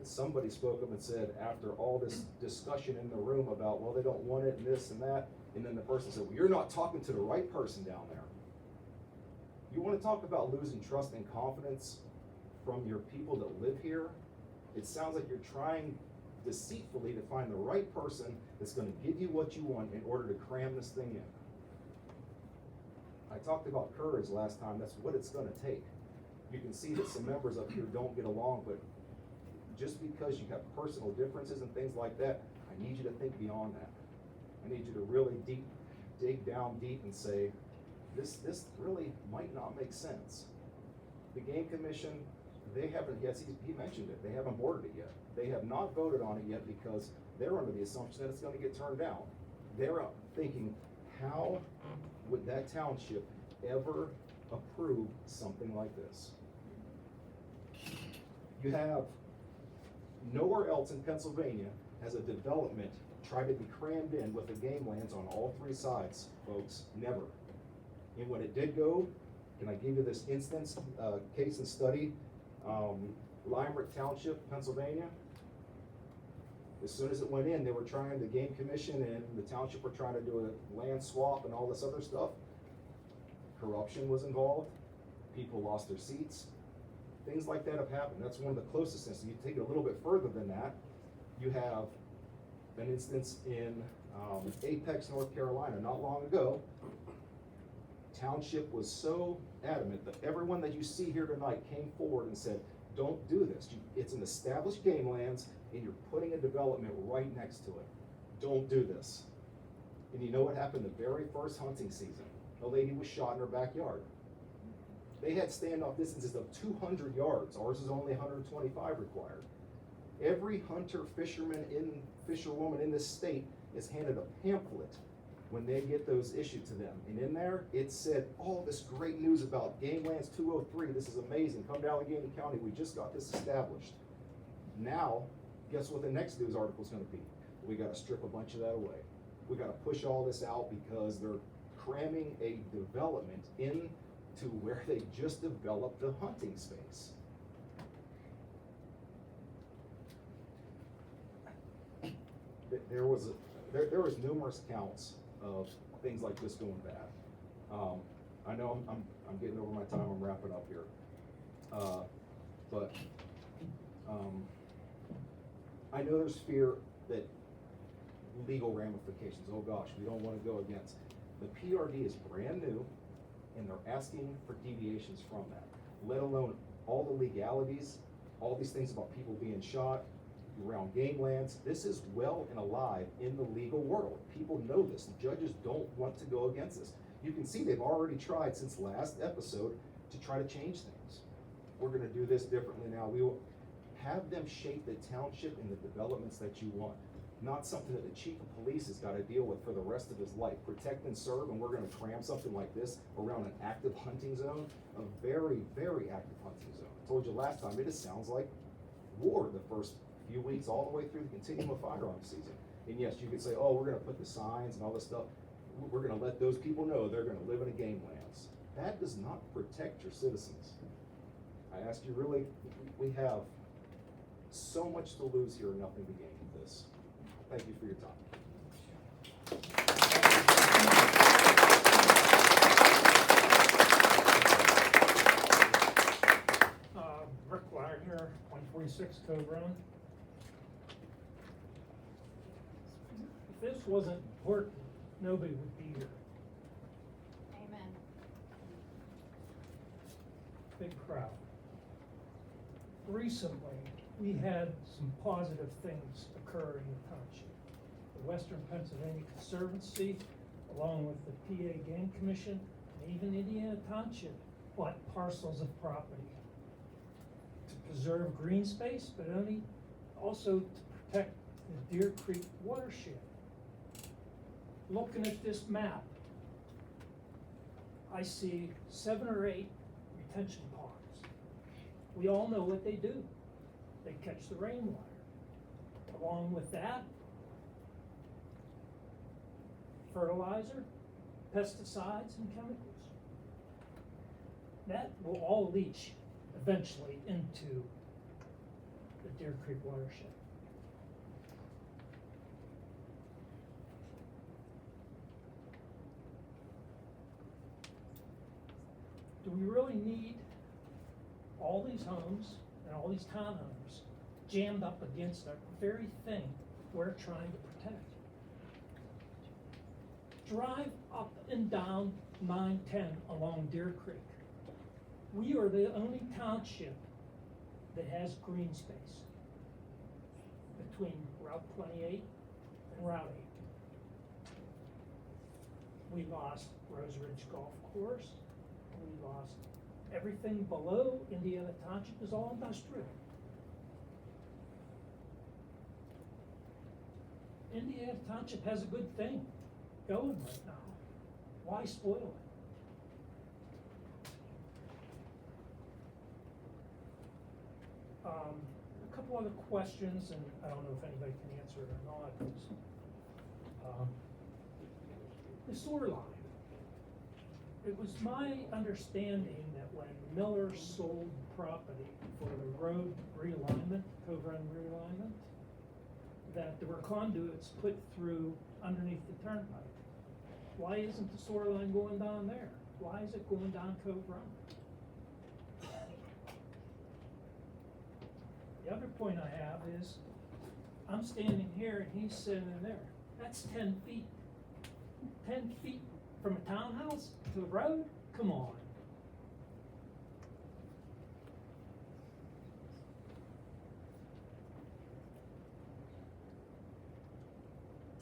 somebody spoke up and said, after all this discussion in the room about, well, they don't want it and this and that, and then the person said, well, you're not talking to the right person down there. You want to talk about losing trust and confidence from your people that live here? It sounds like you're trying deceitfully to find the right person that's going to give you what you want in order to cram this thing in. I talked about courage last time. That's what it's going to take. You can see that some members up here don't get along, but just because you have personal differences and things like that, I need you to think beyond that. I need you to really dig down deep and say, this really might not make sense. The Game Commission, they haven't, yes, he mentioned it, they haven't boarded it yet. They have not voted on it yet because they're under the assumption that it's gonna get turned down. They're thinking, how would that township ever approve something like this? You have, nowhere else in Pennsylvania has a development tried to be crammed in with the game lands on all three sides, folks, never. And when it did go, can I give you this instance, case and study, Limerick Township, Pennsylvania? As soon as it went in, they were trying, the game commission and the township were trying to do a land swap and all this other stuff. Corruption was involved, people lost their seats, things like that have happened. That's one of the closest instances. You take it a little bit further than that, you have an instance in Apex, North Carolina, not long ago. Township was so adamant that everyone that you see here tonight came forward and said, don't do this. It's an established game lands and you're putting a development right next to it. Don't do this. And you know what happened the very first hunting season? A lady was shot in her backyard. They had standoff distances of 200 yards. Ours is only 125 required. Every hunter, fisherwoman in this state is handed a pamphlet when they get those issued to them. And in there, it said all this great news about Game Lands 203. This is amazing. Come to Allegheny County. We just got this established. Now, guess what the next news article is going to be? We got to strip a bunch of that away. We got to push all this out because they're cramming a development into where they just developed the hunting space. There was numerous counts of things like this going bad. I know I'm getting over my time. I'm wrapping up here, but I know there's fear that legal ramifications. Oh gosh, we don't want to go against. The PRD is brand new, and they're asking for deviations from that. Let alone all the legalities, all these things about people being shot around game lands. This is well and alive in the legal world. People know this. The judges don't want to go against this. You can see they've already tried since last episode to try to change things. We're going to do this differently now. We will have them shape the township and the developments that you want. Not something that the chief of police has got to deal with for the rest of his life. Protect and serve, and we're going to cram something like this around an active hunting zone, a very, very active hunting zone. I told you last time, it just sounds like war the first few weeks all the way through the continuum of firearms season. And yes, you could say, oh, we're going to put the signs and all this stuff. We're going to let those people know they're going to live in a game lands. That does not protect your citizens. I ask you really, we have so much to lose here and nothing to gain with this. Thank you for your time. Rick Wagner, 146 Cove Run. If this wasn't important, nobody would be here. Amen. Big crowd. Recently, we had some positive things occur in the township. The Western Pennsylvania Conservancy, along with the PA Game Commission, and even Indiana Township, bought parcels of property to preserve green space, but also to protect the Deer Creek watershed. Looking at this map, I see 7 or 8 retention ponds. We all know what they do. They catch the rainwater. Along with that, fertilizer, pesticides, and chemicals. That will all leach eventually into the Deer Creek watershed. Do we really need all these homes and all these townhomes jammed up against the very thing we're trying to protect? Drive up and down 910 along Deer Creek. We are the only township that has green space between Route 28 and Route 8. We lost Rose Ridge Golf Course. We lost everything below Indiana Township is all industrial. Indiana Township has a good thing going right now. Why spoil it? A couple other questions, and I don't know if anybody can answer it or not, is, the sewer line. It was my understanding that when Miller sold property for the road realignment, Cove Run realignment, that there were conduits put through underneath the turnpike. Why isn't the sewer line going down there? Why is it going down Cove Run? The other point I have is, I'm standing here and he's sitting there. That's 10 feet. 10 feet from a townhouse to the road? Come on.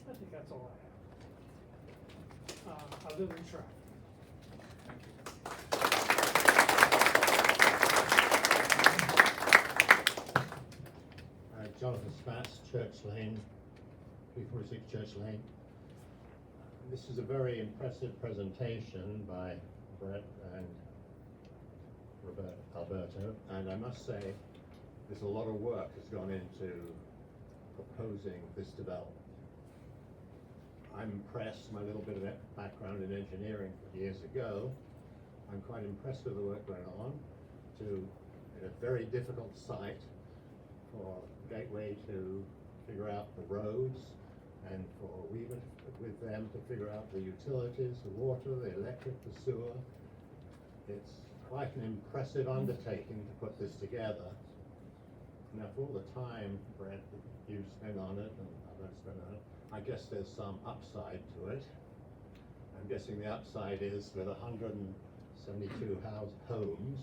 I think that's all I have. Other than traffic. Jonathan Spatz, Church Lane, 346 Church Lane. This is a very impressive presentation by Brett and Alberto, and I must say there's a lot of work has gone into proposing this development. I'm impressed, my little bit of background in engineering years ago, I'm quite impressed with the work going on in a very difficult site for Gateway to figure out the roads and for Weaver with them to figure out the utilities, the water, the electric, the sewer. It's quite an impressive undertaking to put this together. Now, for all the time, Brett, that you spent on it and I've spent on it, I guess there's some upside to it. I'm guessing the upside is with 172 homes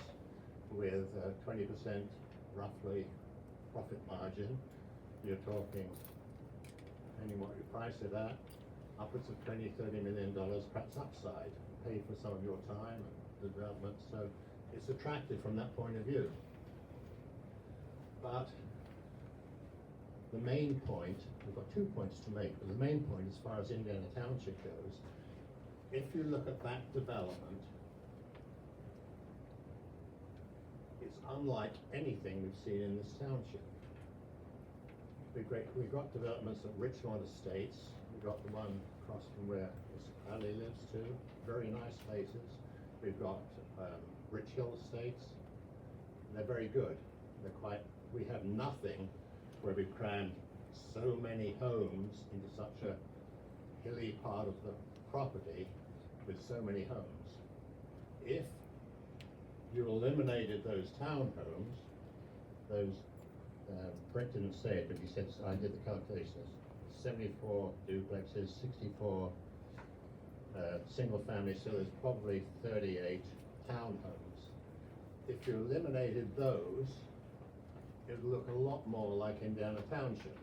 with 20% roughly profit margin, you're talking, depending what you price it at, upwards of $20–30 million perhaps upside, pay for some of your time and development, so it's attractive from that point of view. But the main point, we've got 2 points to make, but the main point as far as Indiana Township goes, if you look at that development, it's unlike anything we've seen in this township. We've got developments at Richmond Estates. We've got the one across from where Ali lives too. Very nice places. We've got Rich Hill Estates. They're very good. We have nothing where we've crammed so many homes into such a hilly part of the property with so many homes. If you eliminated those townhomes, those Brett didn't say it, but he said, I did the calculations, 74 duplexes, 64 single family, so there's probably 38 townhomes. If you eliminated those, it would look a lot more like Indiana Township.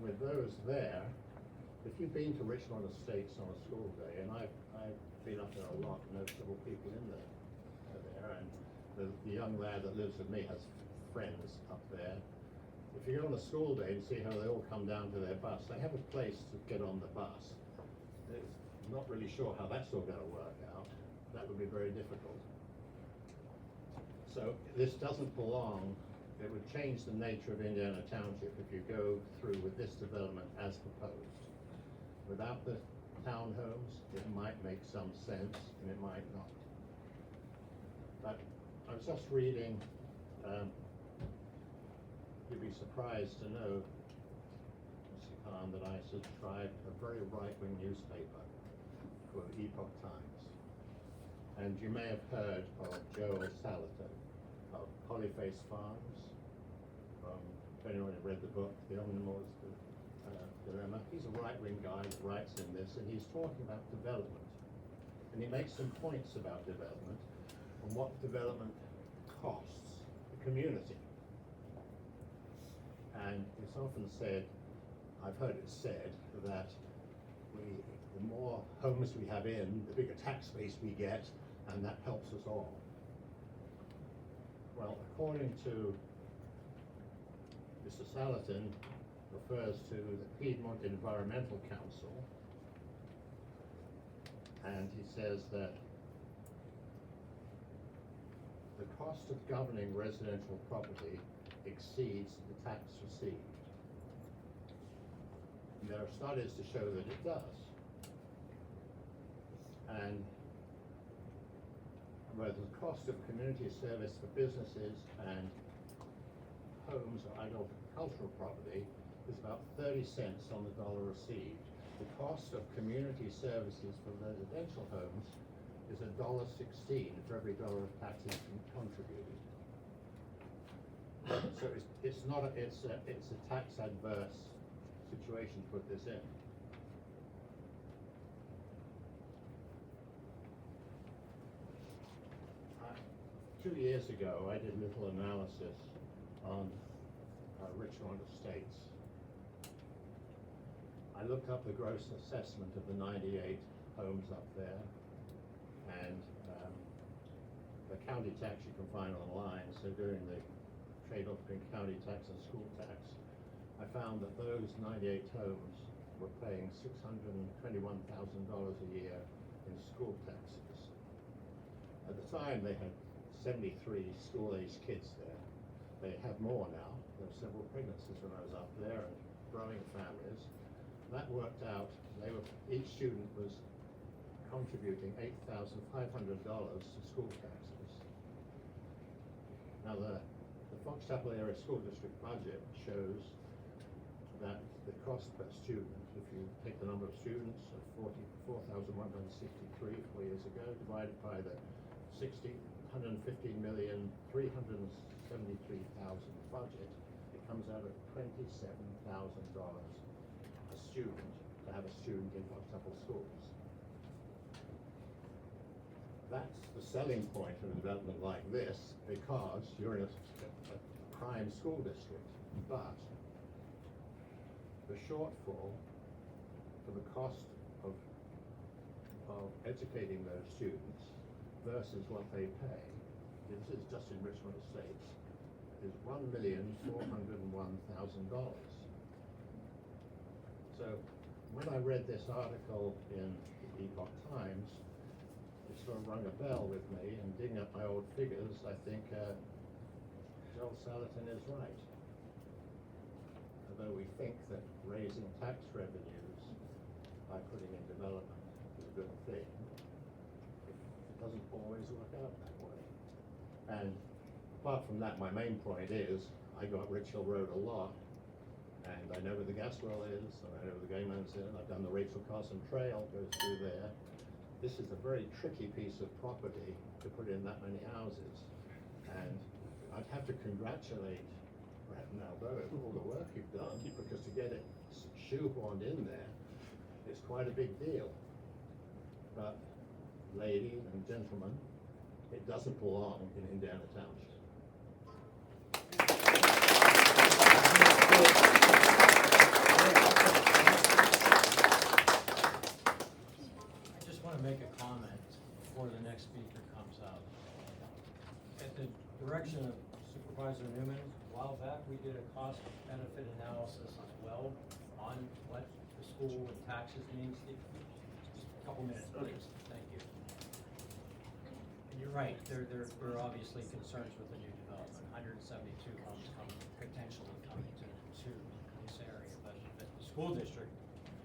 With those there, if you've been to Richmond Estates on a school day, and I've been up there a lot, know several people in there, and the young lad that lives with me has friends up there. If you go on a school day and see how they all come down to their bus, they have a place to get on the bus. I'm not really sure how that's all going to work out. That would be very difficult. So this doesn't belong, it would change the nature of Indiana Township if you go through with this development as proposed. Without the townhomes, it might make some sense and it might not. But I was just reading, you'd be surprised to know, Mr. Khan, that I subscribe to a very right-wing newspaper called Epoch Times. And you may have heard of Joel Salatin of Polyface Farms. If anyone had read the book, The Omnivore's Dilemma, he's a right-wing guy that writes in this, and he's talking about development. And he makes some points about development and what development costs the community. And it's often said, I've heard it said, that the more homes we have in, the bigger tax base we get, and that helps us all. Well, according to Mr. Salatin, refers to the Piedmont Environmental Council, and he says that the cost of governing residential property exceeds the tax received. And there are studies to show that it does. And whether the cost of community service for businesses and homes or agricultural property is about 30 cents on the dollar received. The cost of community services for residential homes is $1.16 for every dollar of taxes contributed. So it's not a, it's a tax adverse situation to put this in. Two years ago, I did a little analysis on Richmond Estates. I looked up the gross assessment of the 98 homes up there, and the county tax you can find online, so doing the trade-off between county tax and school tax, I found that those 98 homes were paying $621,000 a year in school taxes. At the time, they had 73 school-aged kids there. They have more now. There were several pregnancies when I was up there and growing families. That worked out, each student was contributing $8,500 to school taxes. Now the Fox-Chapel Area School District budget shows that the cost per student, if you take the number of students of 44,163 4 years ago, divided by the 115,373,000 budget, it comes out at $27,000 a student to have a student in Fox-Chapel schools. That's the selling point of a development like this, because you're in a prime school district, but the shortfall for the cost of educating those students versus what they pay, this is just in Richmond Estates, is $1,401,000. So when I read this article in the Epoch Times, it sort of rung a bell with me, and digging up my old figures, I think Joel Salatin is right. Although we think that raising tax revenues by putting in development is a good thing, it doesn't always work out that way. And apart from that, my main point is, I go up Rich Hill Road a lot, and I know where the gas well is, and I know where the game man's in. I've done the Rachel Carson Trail, goes through there. This is a very tricky piece of property to put in that many houses. And I'd have to congratulate Brett and Alberta for all the work you've done, because to get it shoehorned in there, it's quite a big deal. But ladies and gentlemen, it doesn't belong in Indiana Township. I just want to make a comment before the next speaker comes up. At the direction of Supervisor Newman, a while back, we did a cost-benefit analysis as well on what the school and taxes means. Just a couple minutes, please. Thank you. And you're right, there are obviously concerns with the new development. 172 homes potentially coming to this area, but the school district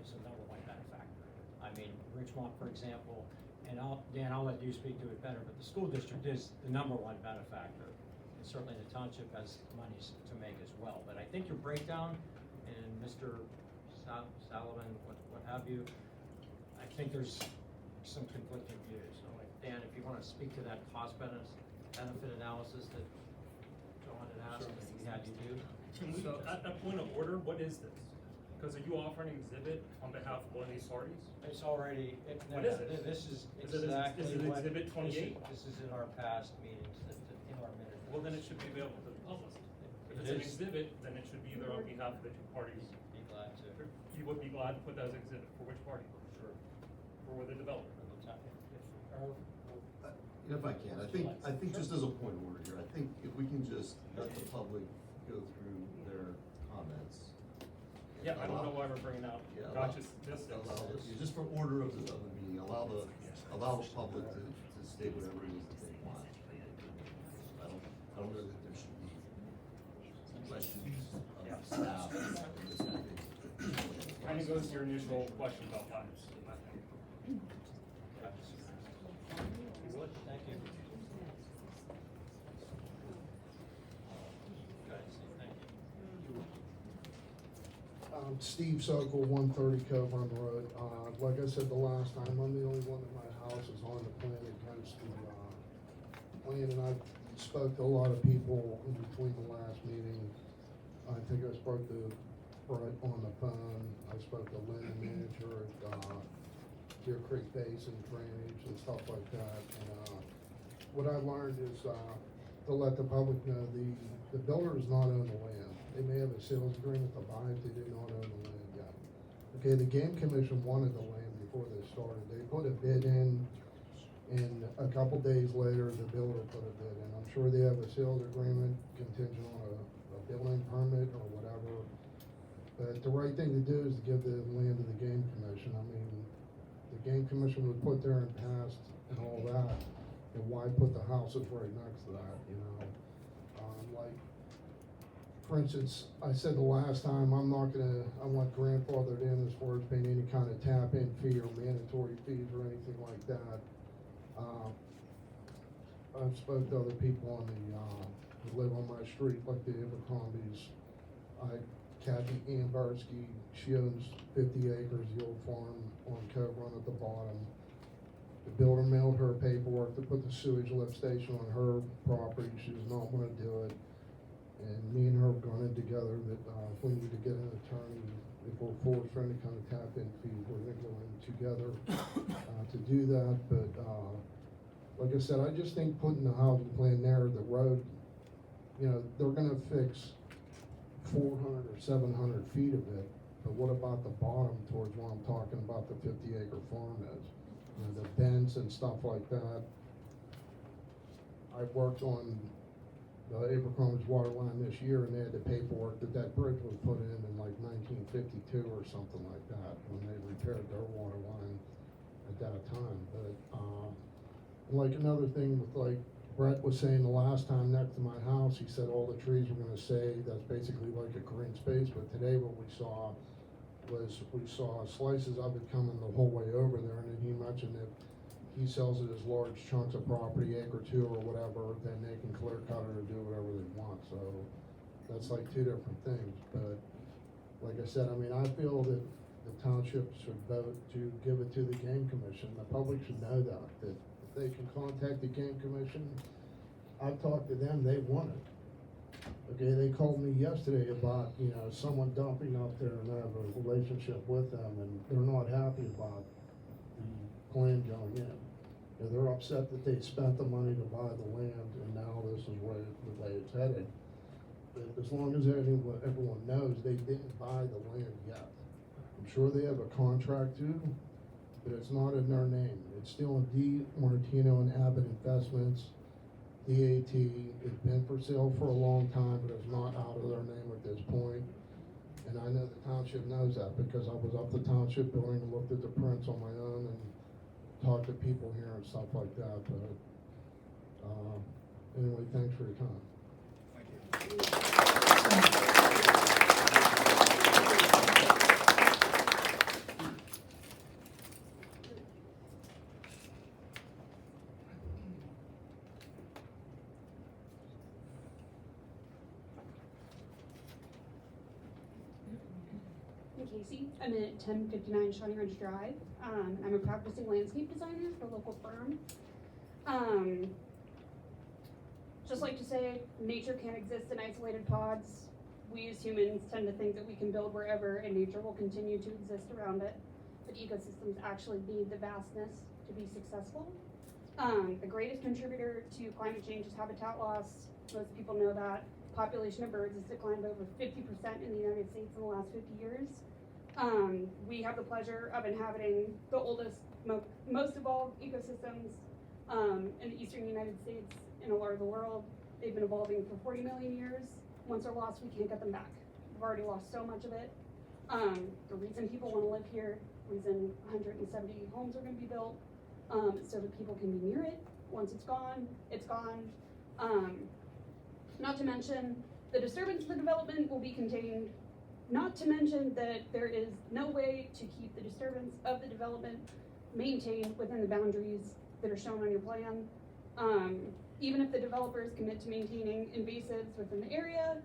is the number one benefactor. I mean, Richmond, for example, and Dan, I'll let you speak to it better, but the school district is the number one benefactor. And certainly the township has monies to make as well. But I think your breakdown, and Mr. Sullivan, what have you, I think there's some conflicting views. So Dan, if you want to speak to that cost-benefit analysis that John had asked, and we had you do. So at that point of order, what is this? Because are you offering an exhibit on behalf of one of these parties? It's already, What is it? This is Is it exactly what. exhibit 28? This is in our past meetings, in our minutes. Well, then it should be available to the public. If It it's an is. exhibit, then it should be either on behalf of the two parties. Be glad to. You would be glad to put that as exhibit for which party? Sure. For the developer? If I can, I think just as a point of order here, I think if we can just let the public go through their comments. Yeah, I don't know why we're bringing out Yeah, gotcha statistics. Just for order of the meeting, allow the public to state whatever it is that they want. I don't know that there should be questions of staff. Kind of goes to your initial question about times. Thank you. Steve Sokol, 130 Cove Run Road. Like I said the last time, I'm the only one in my house is on the plan against the plan, and I spoke to a lot of people in between the last meeting. I think I spoke to Brett on the phone. I spoke to Lynn, the manager at Deer Creek Basin Drainage and stuff like that. And what I learned is to let the public know the builder is not on the land. They may have a sales agreement to buy it, they do not own the land yet. Okay, the game commission wanted the land before they started. They put a bid in, and a couple days later, the builder put a bid in. I'm sure they have a sales agreement contingent on a building permit or whatever. But the right thing to do is to give the land to the game commission. I mean, the game commission would put there and passed and all that, and why put the houses right next to that, you know? Like, for instance, I said the last time, I'm not grandfathered in as far as paying any kind of tap-in fee or mandatory fees or anything like that. I've spoke to other people on who live on my street, like the Abercrombies. Kathy Ambarsky, she owns 50 acres, the old farm on Cove Run at the bottom. The builder mailed her paperwork to put the sewage lift station on her property. She does not want to do it. And me and her have gone in together that if we need to get an attorney, if we're forced for any kind of tap-in fee, we're going to go in together to do that. But like I said, I just think putting the housing plan there, the road, you know, they're going to fix 400 or 700 feet of it. But what about the bottom towards where I'm talking about the 50-acre farm is? You know, the bends and stuff like that. I worked on the Abercrombie's water line this year, and they had the paperwork that bridge was put in like 1952 or something like that when they repaired their water line at that time. But like another thing with like Brett was saying the last time next to my house, he said all the trees were going to say that's basically like a green space. But today what we saw slices of it coming the whole way over there, and then he mentioned that he sells it as large chunks of property, acre two or whatever, then they can clear cut it or do whatever they want. So that's like two different things. But like I said, I mean, I feel that the township should vote to give it to the game commission. The public should know that if they can contact the game commission. I've talked to them, they want it. Okay, they called me yesterday about, you know, someone dumping up there, and I have a relationship with them, and they're not happy about the plan going in. You know, they're upset that they spent the money to buy the land, and now this is where the way it's headed. But as long as everyone knows, they didn't buy the land yet. I'm sure they have a contract too, but it's not in their name. It's still in D. Martino and Abbott Investments. DAT, it's been for sale for a long time, but it's not out of their name at this point. And I know the township knows that because I was up the township building and looked at the prints on my own and talked to people here and stuff like that. But anyway, thanks for your time. Casey. I'm at 1059 Shawnee Ridge Drive. I'm a practicing landscape designer for a local firm. Just like to say, nature can't exist in isolated pods. We as humans tend to think that we can build wherever and nature will continue to exist around it. But ecosystems actually need the vastness to be successful. The greatest contributor to climate change is habitat loss. Most people know that. Population of birds has declined over 50% in the United States in the last 50 years. We have the pleasure of inhabiting the oldest, most evolved ecosystems in the eastern United States, in a lot of the world. They've been evolving for 40 million years. Once they're lost, we can't get them back. We've already lost so much of it. The reason people want to live here, reason 170 homes are going to be built, so that people can be near it. Once it's gone, it's gone. Not to mention, the disturbance of the development will be contained. Not to mention that there is no way to keep the disturbance of the development maintained within the boundaries that are shown on your plan. Even if the developers commit to maintaining invasives within the area,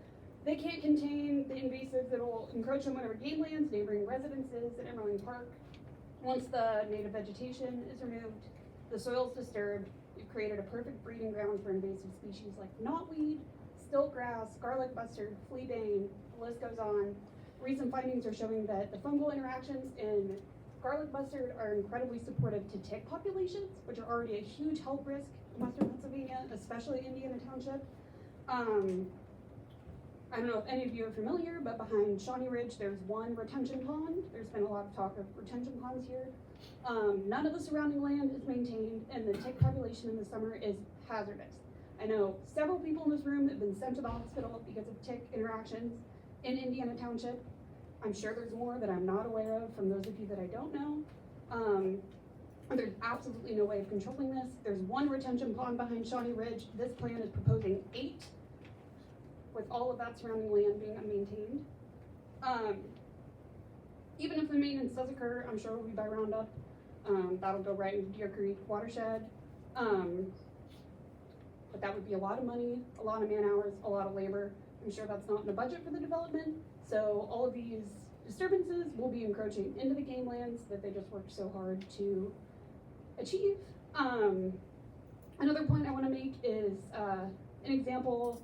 they can't contain the invasives that will encroach on whatever game lands, neighboring residences at Emerling Park. Once the native vegetation is removed, the soil's disturbed. We've created a perfect breeding ground for invasive species like knotweed, stiltgrass, garlic bustard, fleabane, the list goes on. Recent findings are showing that the fungal interactions in garlic bustard are incredibly supportive to tick populations, which are already a huge health risk in western Pennsylvania, especially Indiana Township. I don't know if any of you are familiar, but behind Shawnee Ridge, there's one retention pond. There's been a lot of talk of retention ponds here. None of the surrounding land is maintained, and the tick population in the summer is hazardous. I know several people in this room have been sent to the hospital because of tick interactions in Indiana Township. I'm sure there's more that I'm not aware of from those of you that I don't know. There's absolutely no way of controlling this. There's one retention pond behind Shawnee Ridge. This plan is proposing 8, with all of that surrounding land being unmaintained. Even if the maintenance does occur, I'm sure it'll be by Roundup. That'll go right into Deer Creek watershed. But that would be a lot of money, a lot of man hours, a lot of labor. I'm sure that's not in the budget for the development. So all of these disturbances will be encroaching into the game lands that they just worked so hard to achieve. Another point I want to make is an example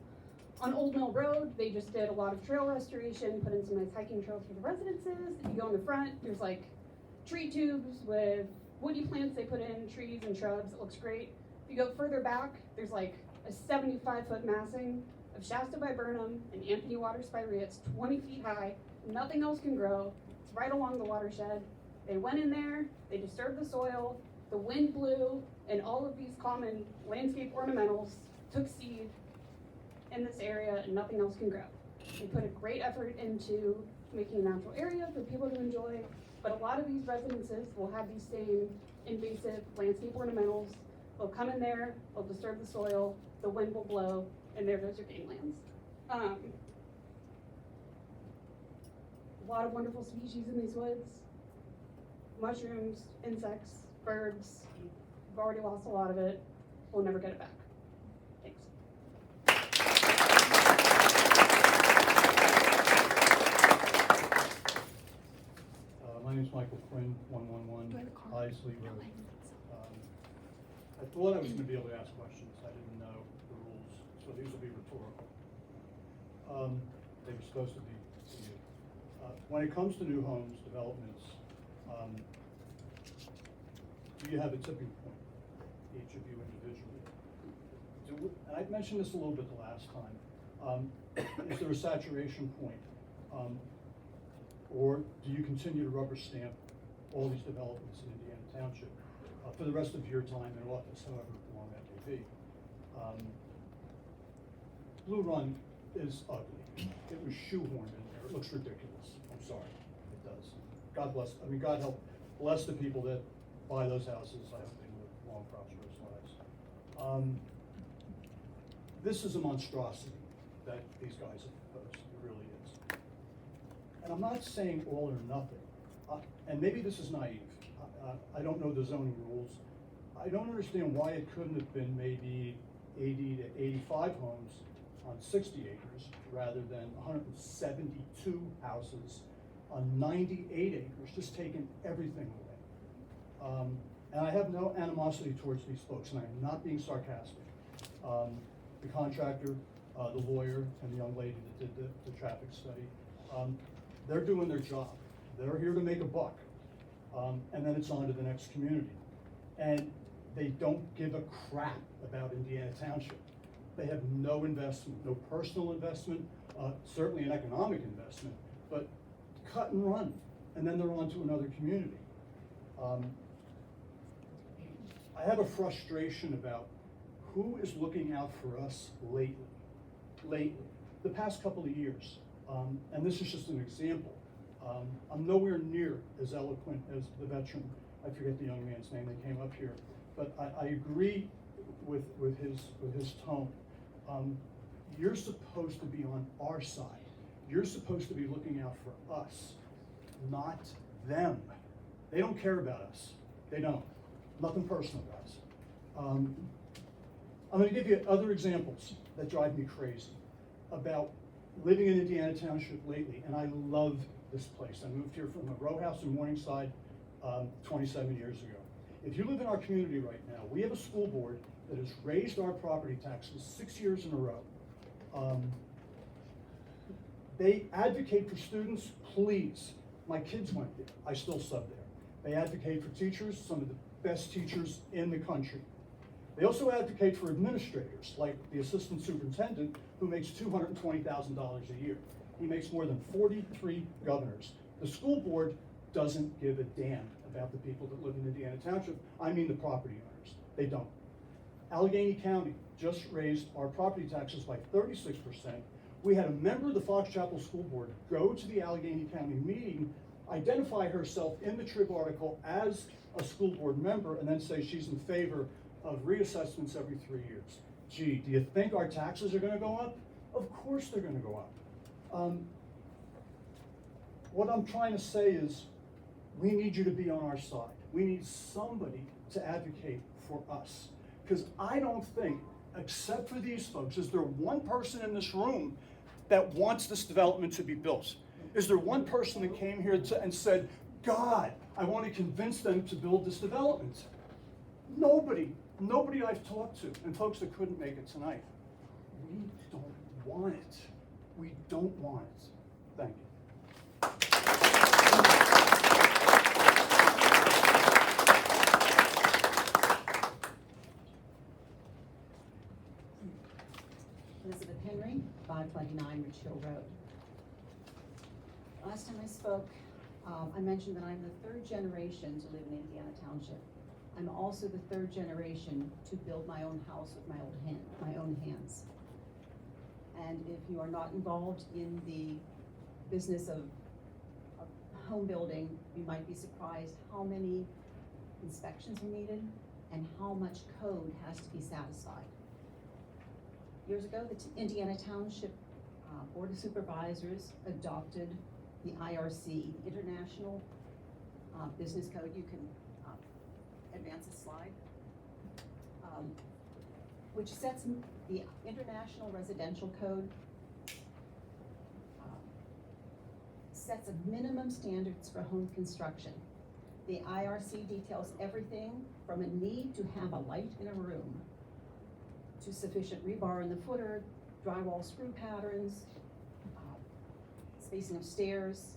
on Old Mill Road. They just did a lot of trail restoration, put in some nice hiking trails for the residences. If you go in the front, there's like tree tubes with woody plants they put in, trees and shrubs. It looks great. If you go further back, there's like a 75-foot massing of Shasta viburnum and Anthony water spirea. It's 20 feet high. Nothing else can grow. It's right along the watershed. They went in there, they disturbed the soil, the wind blew, and all of these common landscape ornamentals took seed in this area, and nothing else can grow. They put a great effort into making a natural area for people to enjoy, but a lot of these residences will have these same invasive landscape ornamentals. They'll come in there, they'll disturb the soil, the wind will blow, and there goes your game lands. A lot of wonderful species in these woods. Mushrooms, insects, birds. We've already lost a lot of it. We'll never get it back. Thanks. My name's Michael Quinn, 111 Isley Road. I thought I was going to be able to ask questions. I didn't know the rules, so these will be rhetorical. They were supposed to be to you. When it comes to new homes, developments, do you have a tipping point, each of you individually? And I mentioned this a little bit the last time. Is there a saturation point? Or do you continue to rubber stamp all these developments in Indiana Township for the rest of your time in office, however long that may be? Blue Run is ugly. It was shoehorned in there. It looks ridiculous. I'm sorry, it does. God bless, I mean, God help, bless the people that buy those houses. I hope they live long, prosperous lives. This is a monstrosity that these guys have proposed. It really is. And I'm not saying all or nothing. And maybe this is naive. I don't know the zoning rules. I don't understand why it couldn't have been maybe 80 to 85 homes on 60 acres rather than 172 houses on 98 acres, just taking everything away. And I have no animosity towards these folks, and I'm not being sarcastic. The contractor, the lawyer, and the young lady that did the traffic study, they're doing their job. They're here to make a buck. And then it's on to the next community. And they don't give a crap about Indiana Township. They have no investment, no personal investment, certainly an economic investment, but cut and run. And then they're on to another community. I have a frustration about who is looking out for us lately, the past couple of years. And this is just an example. I'm nowhere near as eloquent as the veteran, I forget the young man's name that came up here, but I agree with his tone. You're supposed to be on our side. You're supposed to be looking out for us, not them. They don't care about us. They don't. Nothing personal, guys. I'm going to give you other examples that drive me crazy about living in Indiana Township lately, and I love this place. I moved here from a row house in Morningside 27 years ago. If you live in our community right now, we have a school board that has raised our property taxes 6 years in a row. They advocate for students, please. My kids went there. I still sub there. They advocate for teachers, some of the best teachers in the country. They also advocate for administrators, like the assistant superintendent, who makes $220,000 a year. He makes more than 43 governors. The school board doesn't give a damn about the people that live in Indiana Township. I mean the property owners. They don't. Allegheny County just raised our property taxes by 36%. We had a member of the Fox Chapel School Board go to the Allegheny County meeting, identify herself in the Trib article as a school board member, and then say she's in favor of reassessments every 3 years. Gee, do you think our taxes are going to go up? Of course they're going to go up. What I'm trying to say is we need you to be on our side. We need somebody to advocate for us. Because I don't think, except for these folks, is there one person in this room that wants this development to be built? Is there one person that came here and said, God, I want to convince them to build this development? Nobody I've talked to, and folks that couldn't make it tonight. We don't want it. We don't want it. Thank you. Elizabeth Henry, 529 Ridge Hill Road. Last time I spoke, I mentioned that I'm the third generation to live in Indiana Township. I'm also the third generation to build my own house with my own hands. And if you are not involved in the business of home building, you might be surprised how many inspections are needed and how much code has to be satisfied. Years ago, the Indiana Township Board of Supervisors adopted the IRC, International Business Code. You can advance the slide, which sets the International Residential Code, sets a minimum standards for home construction. The IRC details everything from a need to have a light in a room to sufficient rebar in the footer, drywall screw patterns, spacing of stairs,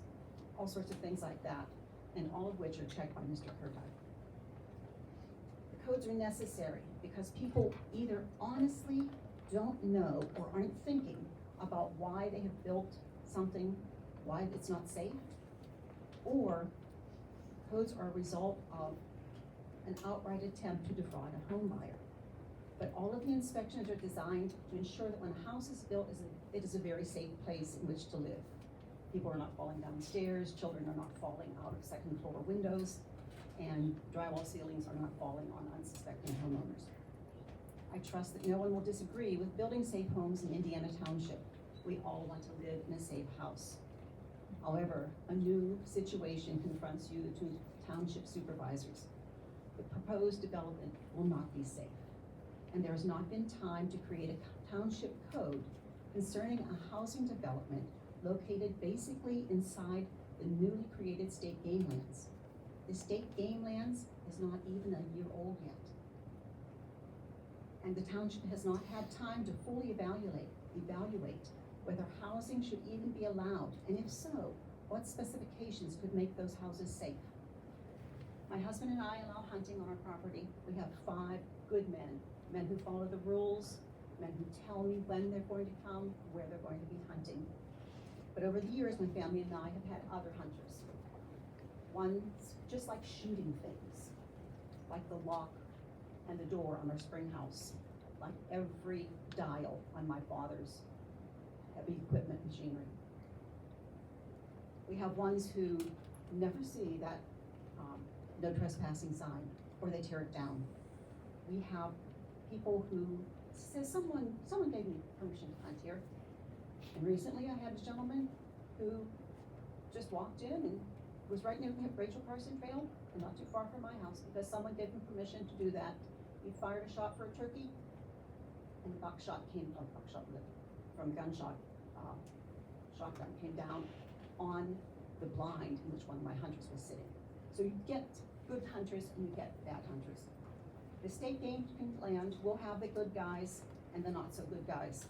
all sorts of things like that, and all of which are checked by Mr. Hertog. The codes are necessary because people either honestly don't know or aren't thinking about why they have built something, why it's not safe, or codes are a result of an outright attempt to defraud a home buyer. But all of the inspections are designed to ensure that when a house is built, it is a very safe place in which to live. People are not falling downstairs, children are not falling out of second floor windows, and drywall ceilings are not falling on unsuspecting homeowners. I trust that no one will disagree with building safe homes in Indiana Township. We all want to live in a safe house. However, a new situation confronts you, the two township supervisors. The proposed development will not be safe. And there has not been time to create a township code concerning a housing development located basically inside the newly created state game lands. The state game lands is not even a year old yet. And the township has not had time to fully evaluate whether housing should even be allowed, and if so, what specifications could make those houses safe. My husband and I allow hunting on our property. We have 5 good men who follow the rules, men who tell me when they're going to come, where they're going to be hunting. But over the years, my family and I have had other hunters. Ones just like shooting things, like the lock and the door on our spring house, like every dial on my father's heavy equipment machinery. We have ones who never see that no trespassing sign, or they tear it down. We have people who says someone gave me permission to hunt here. And recently I had a gentleman who just walked in and was right near Rachel Carson Trail and not too far from my house because someone gave him permission to do that. He fired a shot for a turkey and the buckshot from gunshot, shotgun came down on the blind in which one of my hunters was sitting. So you get good hunters and you get bad hunters. The state game land will have the good guys and the not so good guys.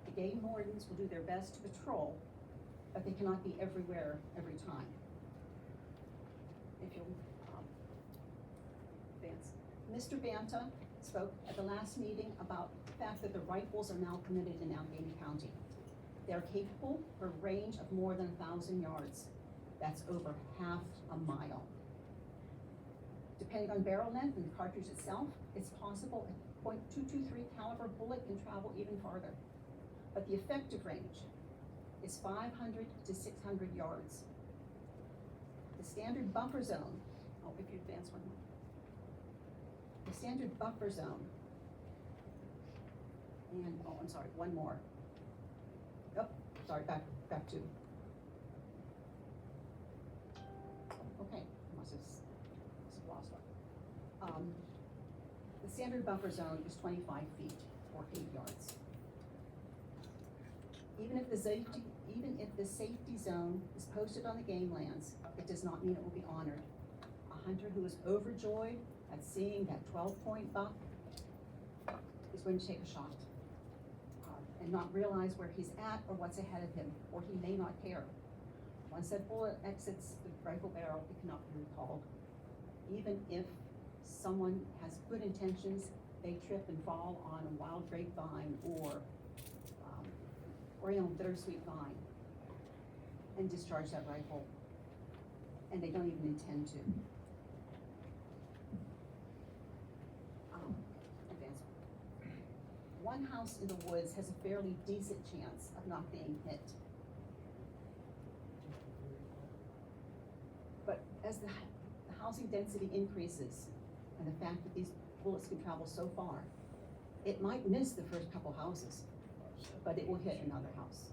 The game wardens will do their best to patrol, but they cannot be everywhere every time. If you'll advance. Mr. Banta spoke at the last meeting about the fact that the rifles are now permitted in Allegheny County. They're capable for a range of more than 1,000 yards. That's over half a mile. Depending on barrel length and the cartridge itself, it's possible a .223 caliber bullet can travel even farther. But the effective range is 500 to 600 yards. The standard buffer zone, if you advance one more. The standard buffer zone, and, I'm sorry, one more. Oh, sorry, back to. Okay, must have lost one. The standard buffer zone is 25 feet or 8 yards. Even if the safety zone is posted on the game lands, it does not mean it will be honored. A hunter who is overjoyed at seeing that 12-point buck is going to take a shot and not realize where he's at or what's ahead of him, or he may not care. Once that bullet exits the rifle barrel, it cannot be recalled. Even if someone has good intentions, they trip and fall on a wild grapevine or bittersweet vine and discharge that rifle, and they don't even intend to. Advance. One house in the woods has a fairly decent chance of not being hit. But as the housing density increases, and the fact that these bullets can travel so far, it might miss the first couple houses, but it will hit another house.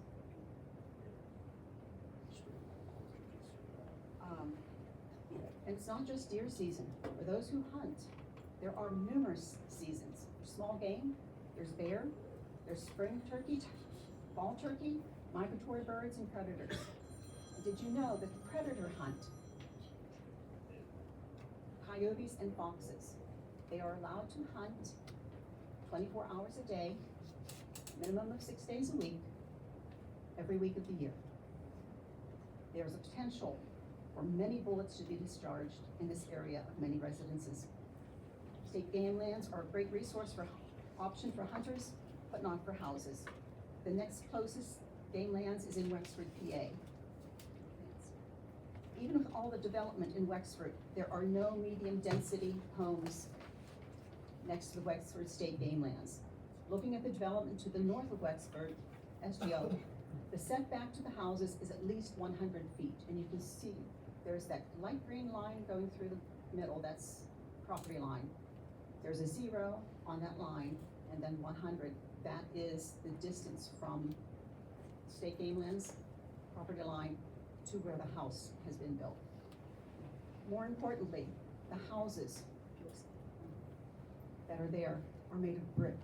And it's not just deer season. For those who hunt, there are numerous seasons. There's small game, there's bear, there's spring turkey, fall turkey, migratory birds, and predators. And did you know that the predator hunt coyotes and foxes? They are allowed to hunt 24 hours a day, minimum of 6 days a week, every week of the year. There's a potential for many bullets to be discharged in this area of many residences. State game lands are a great option for hunters, but not for houses. The next closest game lands is in Wexford, PA. Even with all the development in Wexford, there are no medium density homes next to the Wexford State Game Lands. Looking at the development to the north of Wexford, SGO, the setback to the houses is at least 100 feet, and you can see there's that light green line going through the middle, that's property line. There's a 0 on that line, and then 100. That is the distance from State Game Lands property line to where the house has been built. More importantly, the houses that are there are made of brick,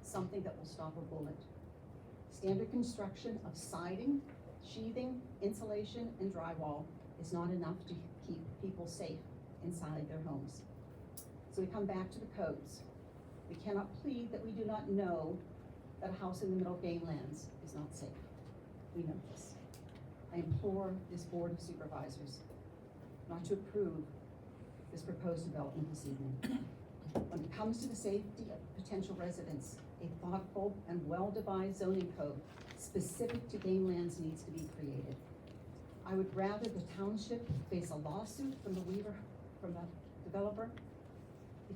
something that will stop a bullet. Standard construction of siding, sheathing, insulation, and drywall is not enough to keep people safe inside their homes. So we come back to the codes. We cannot plead that we do not know that a house in the middle of game lands is not safe. We know this. I implore this Board of Supervisors not to approve this proposed development this evening. When it comes to the safety of potential residents, a thoughtful and well-devised zoning code specific to game lands needs to be created. I would rather the township face a lawsuit from the developer,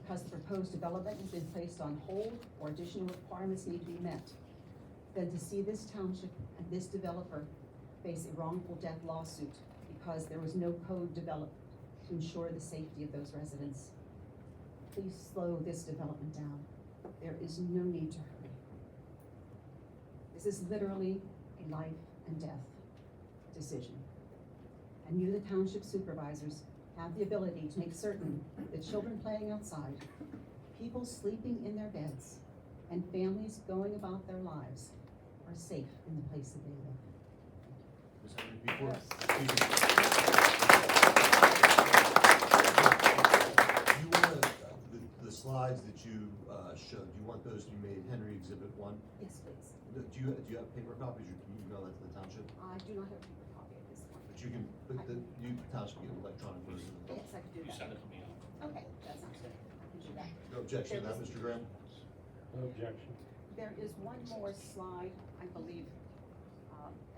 because the proposed development has been placed on hold or additional requirements need to be met, than to see this township and this developer face a wrongful death lawsuit because there was no code developed to ensure the safety of those residents. Please slow this development down. There is no need to hurry. This is literally a life and death decision. And you, the township supervisors, have the ability to make certain that children playing outside, people sleeping in their beds, and families going about their lives are safe in the place that they live. Ms. Henry, before, do you want the slides that you showed, do you want those to be made Henry Exhibit 1? Yes, please. Do you have paper copies, or can you email that to the township? I do not have a paper copy at this point. But you can, but the township get an electronic version. Yes, I could do You that. send it to me. Okay, that sounds good. I can do that. No objection to that, Mr. Graham? No objection. There is one more slide, I believe,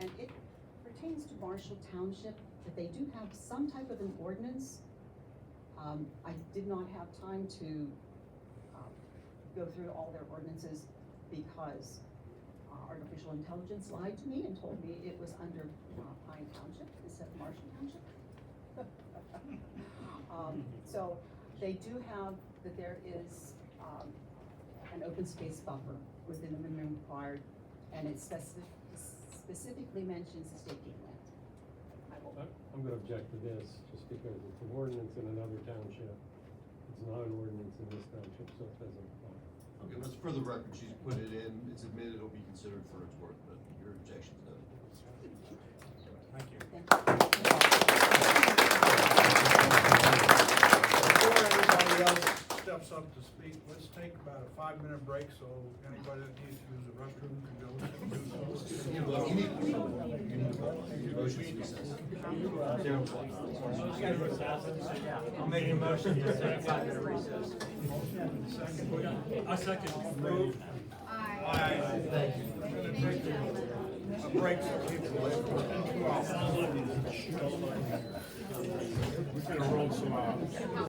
and it pertains to Marshall Township, that they do have some type of an ordinance. I did not have time to go through all their ordinances because artificial intelligence lied to me and told me it was under Pine Township instead of Marshall Township. So they do have that there is an open space buffer within the minimum required, and it specifically mentions estate land. I'm gonna object to this, just because it's an ordinance in another township. It's not an ordinance in this township, so it doesn't apply. Okay, but for the record, she's put it in, it's admitted, it'll be considered for its worth, but your objection's noted. Thank you. Thank Before everybody else steps up to speak, let's take about a 5-minute break so anybody that needs to use the restroom can go and do so. You need motion to recess. I'll make a motion to take a 5-minute recess. I second. Approved? Aye. Thank you. A break so people live. We're gonna roll some